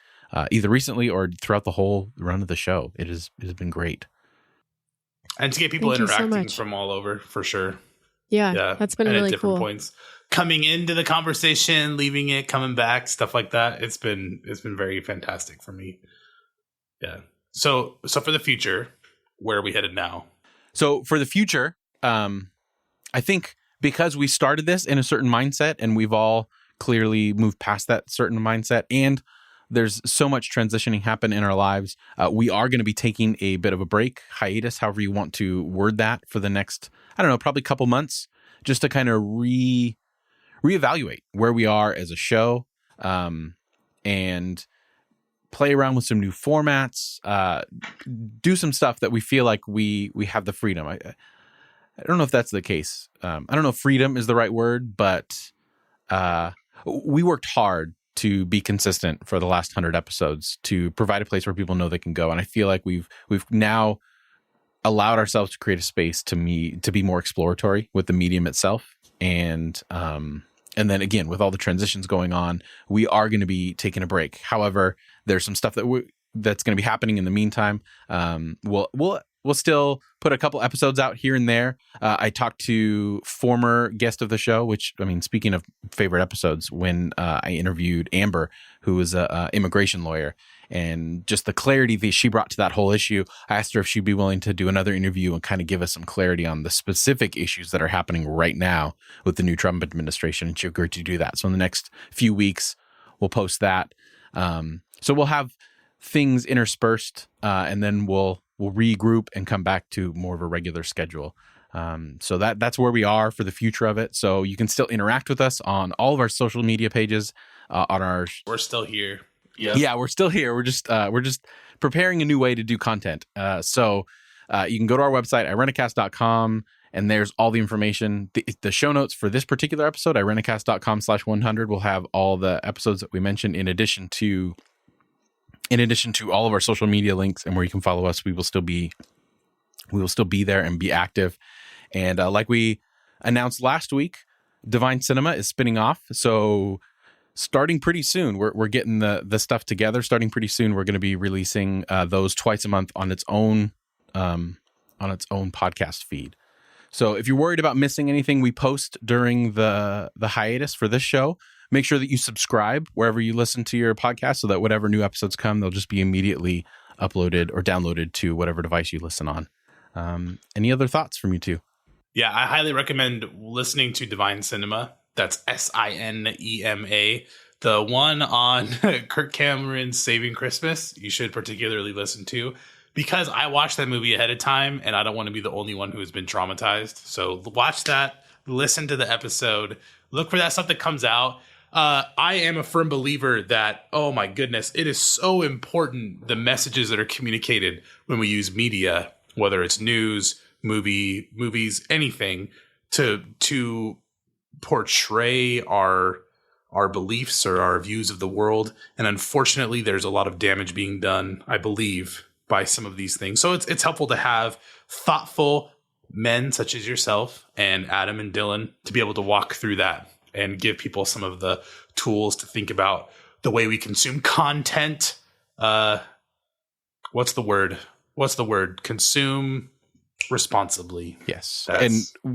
either recently or throughout the whole run of the show. It has been great.
And to get people interacting from all over, for sure.
Yeah, that's been really
at different
cool.
points, coming into the conversation, leaving it, coming back, stuff like that. It's been very fantastic for me. Yeah. So for the future, where are we headed now?
So for the future, I think because we started this in a certain mindset, and we've all clearly moved past that certain mindset, and there's so much transitioning happen in our lives, we are going to be taking a bit of a break, hiatus, however you want to word that, for the next, probably couple months, just to kind of reevaluate where we are as a show, and play around with some new formats, do some stuff that we feel like we have the freedom. I don't know if that's the case. I don't know if freedom is the right word, but we worked hard to be consistent for the last 100 episodes, to provide a place where people know they can go. And I feel like we've now allowed ourselves to create a space to be more exploratory with the medium itself. And then again, with all the transitions going on, we are going to be taking a break. However, there's some stuff that's going to be happening in the meantime. We'll still put a couple episodes out here and there. I talked to former guest of the show, which, speaking of favorite episodes, when I interviewed Amber, who was an immigration lawyer, and just the clarity that she brought to that whole issue. I asked her if she'd be willing to do another interview and kind of give us some clarity on the specific issues that are happening right now with the new Trump administration, and she agreed to do that. So in the next few weeks, we'll post that. So we'll have things interspersed, and then we'll regroup and come back to more of a regular schedule. So that's where we are for the future of it. So you can still interact with us on all of our social media pages.
We're still here.
Yeah, we're still here. We're just preparing a new way to do content. So you can go to our website, Irenicast.com, and there's all the information. The show notes for this particular episode, Irenicast.com/100, will have all the episodes that we mentioned in addition to all of our social media links and where you can follow us. We will still be there and be active. And like we announced last week, Divine Cinema is spinning off. So starting pretty soon, we're getting the stuff together. Starting pretty soon, we're going to be releasing those twice a month on its own podcast feed. So if you're worried about missing anything we post during the hiatus for this show, make sure that you subscribe wherever you listen to your podcast so that whatever new episodes come, they'll just be immediately uploaded or downloaded to whatever device you listen on. Any other thoughts from you two?
Yeah, I highly recommend listening to Divine Cinema. That's SINEMA. The one on Kirk Cameron's Saving Christmas, you should particularly listen to, because I watched that movie ahead of time and I don't want to be the only one who has been traumatized. So watch that, listen to the episode, look for that stuff that comes out. I am a firm believer that, oh my goodness, it is so important, the messages that are communicated when we use media, whether it's news, movies, anything, to portray our beliefs or our views of the world. And unfortunately, there's a lot of damage being done, I believe, by some of these things. So it's helpful to have thoughtful men such as yourself and Adam and Dylan to be able to walk through that and give people some of the tools to think about the way we consume content. What's the word? Consume responsibly.
Yes. And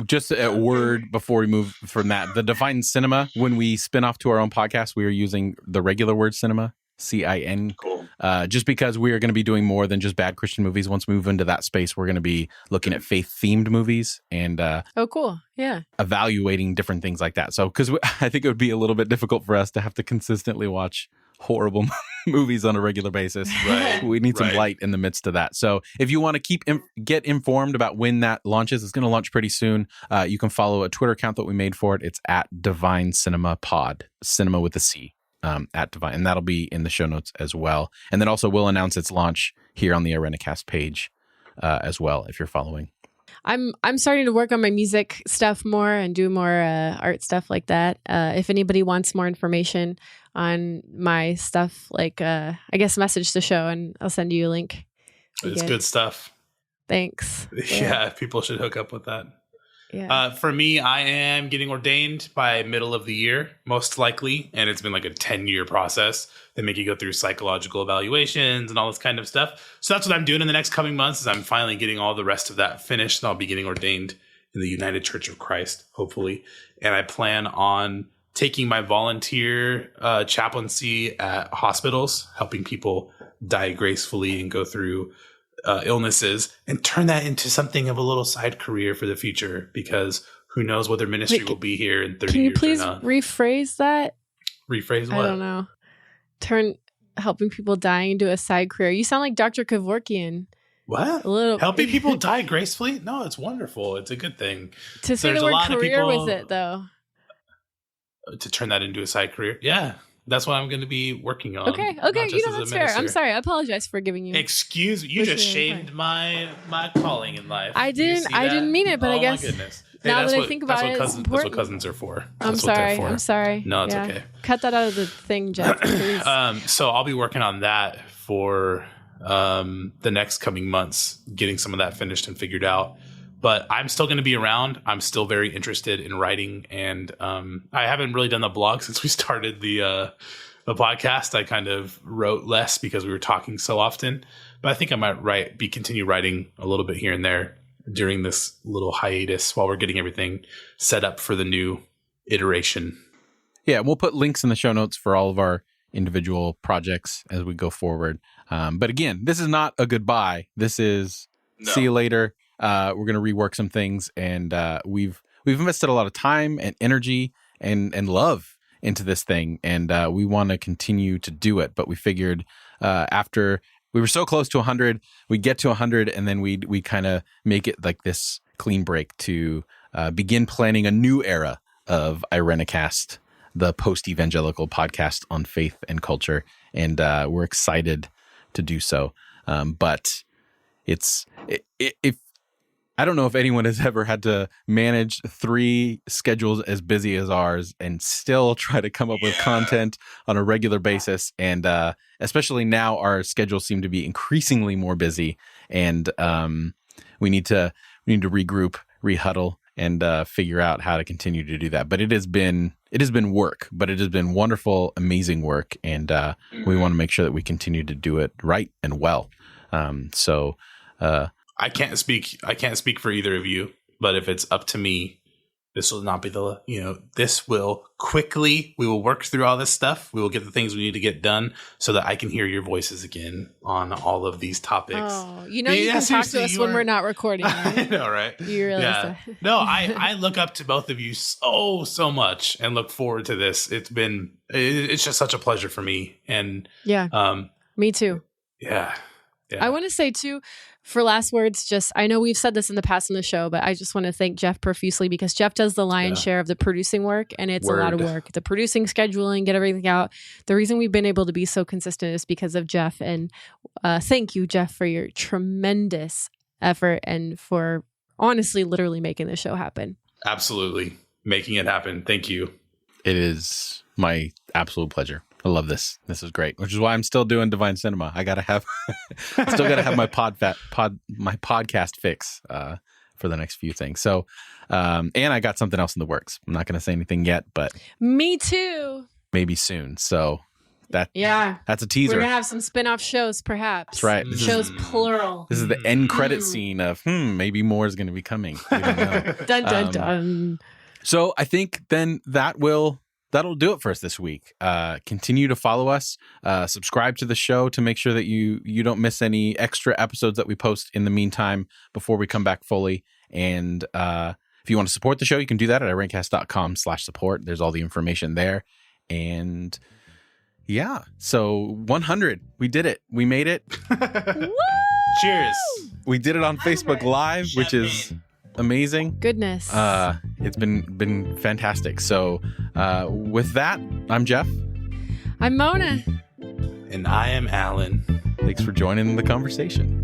just a word before we move from that, the Divine Cinema, when we spin off to our own podcast, we are using the regular word cinema, CIN.
Cool.
Just because we are going to be doing more than just bad Christian movies. Once we move into that space, we're going to be looking at faith-themed movies and
oh, cool. Yeah.
evaluating different things like that. So, because I think it would be a little bit difficult for us to have to consistently watch horrible movies on a regular basis.
Right.
We need some light in the midst of that. So if you want to get informed about when that launches, it's going to launch pretty soon. You can follow a Twitter account that we made for it. It's at Divine Cinema Pod, cinema with a C, at Divine. And that'll be in the show notes as well. And then also we'll announce its launch here on the Irenicast page as well, if you're following.
I'm starting to work on my music stuff more and do more art stuff like that. If anybody wants more information on my stuff, like I guess message the show and I'll send you a link.
It's good stuff.
Thanks.
Yeah, people should hook up with that.
Yeah.
For me, I am getting ordained by middle of the year, most likely. And it's been like a 10-year process. They make you go through psychological evaluations and all this kind of stuff. So that's what I'm doing in the next coming months, is I'm finally getting all the rest of that finished. And I'll be getting ordained in the United Church of Christ, hopefully. And I plan on taking my volunteer chaplaincy at hospitals, helping people die gracefully and go through illnesses, and turn that into something of a little side career for the future, because who knows whether ministry will be here in 30 years.
Can you please
or not.
rephrase that?
Rephrase what?
I don't know. Turn helping people dying into a side career. You sound like Dr. Kevorkian.
What?
A little.
Helping people die gracefully? No, it's wonderful. It's a good thing.
To say
There's
the
a
word
lot of
career
people-
with it, though.
To turn that into a side career? Yeah. That's what I'm going to be working on.
Okay.
not
You
just
know,
as a
that's fair. I'm
minister.
sorry. I apologize for giving you.
Excuse me. You just
Pushing it
shamed my calling in life.
I
Do you
didn't-
see
I
that?
didn't mean it, but I
Oh,
guess
my goodness.
now
that's
that I
what-
think about
that's what
it, it's
cousins, that's
important.
what cousins are for.
I'm
That's what they're
sorry.
for.
I'm sorry.
No, it's
Yeah.
okay.
Cut that out of the thing, Jeff, please.
So I'll be working on that for the next coming months, getting some of that finished and figured out. But I'm still going to be around. I'm still very interested in writing, and I haven't really done the blog since we started the podcast. I kind of wrote less because we were talking so often. But I think I might continue writing a little bit here and there during this little hiatus while we're getting everything set up for the new iteration.
Yeah, we'll put links in the show notes for all of our individual projects as we go forward. But again, this is not a goodbye. This is see you later. We're going to rework some things, and we've invested a lot of time and energy and love into this thing, and we want to continue to do it. But we figured after we were so close to 100, we'd get to 100, and then we kind of make it like this clean break to begin planning a new era of Irenicast, the post-evangelical podcast on faith and culture, and we're excited to do so. But if I don't know if anyone has ever had to manage 3 schedules as busy as ours and still try to come up with content on a regular basis. And especially now, our schedules seem to be increasingly more busy, and we need to regroup, rehuddle, and figure out how to continue to do that. But it has been work, but it has been wonderful, amazing work, and we want to make sure that we continue to do it right and well.
I can't speak for either of you, but if it's up to me, this will not be this will quickly, we will work through all this stuff. We will get the things we need to get done so that I can hear your voices again on all of these topics.
Oh, you can talk to us when we're not recording. Right?
I know, right?
You realize that.
No, I look up to both of you so much and look forward to this. It's just such a pleasure for me. And
me too.
Yeah.
I want to say too, for last words, I know we've said this in the past on the show, but I just want to thank Jeff profusely, because Jeff does the lion's share of the producing work, and it's a lot of work. The producing, scheduling, get everything out. The reason we've been able to be so consistent is because of Jeff, and thank you, Jeff, for your tremendous effort and for honestly, literally making this show happen.
Absolutely. Making it happen. Thank you.
It is my absolute pleasure. I love this. This is great, which is why I'm still doing Divine Cinema. I gotta have, still gotta have my my podcast fix for the next few things. So, and I got something else in the works. I'm not gonna say anything yet, but
me too.
Maybe soon. So that's a teaser.
We're gonna have some spin-off shows, perhaps.
That's right.
Shows plural.
This is the end credit scene of maybe more is going to be coming. We don't know.
Dun dun dun.
So I think then that'll do it for us this week. Continue to follow us, subscribe to the show to make sure that you don't miss any extra episodes that we post in the meantime before we come back fully. And if you want to support the show, you can do that at irenicast.com/support. There's all the information there. And yeah, so 100, we did it. We made it.
Cheers.
We did it on Facebook Live, which is amazing.
Goodness.
It's been fantastic. So with that, I'm Jeff.
I'm Mona.
And I am Alan.
Thanks for joining the conversation.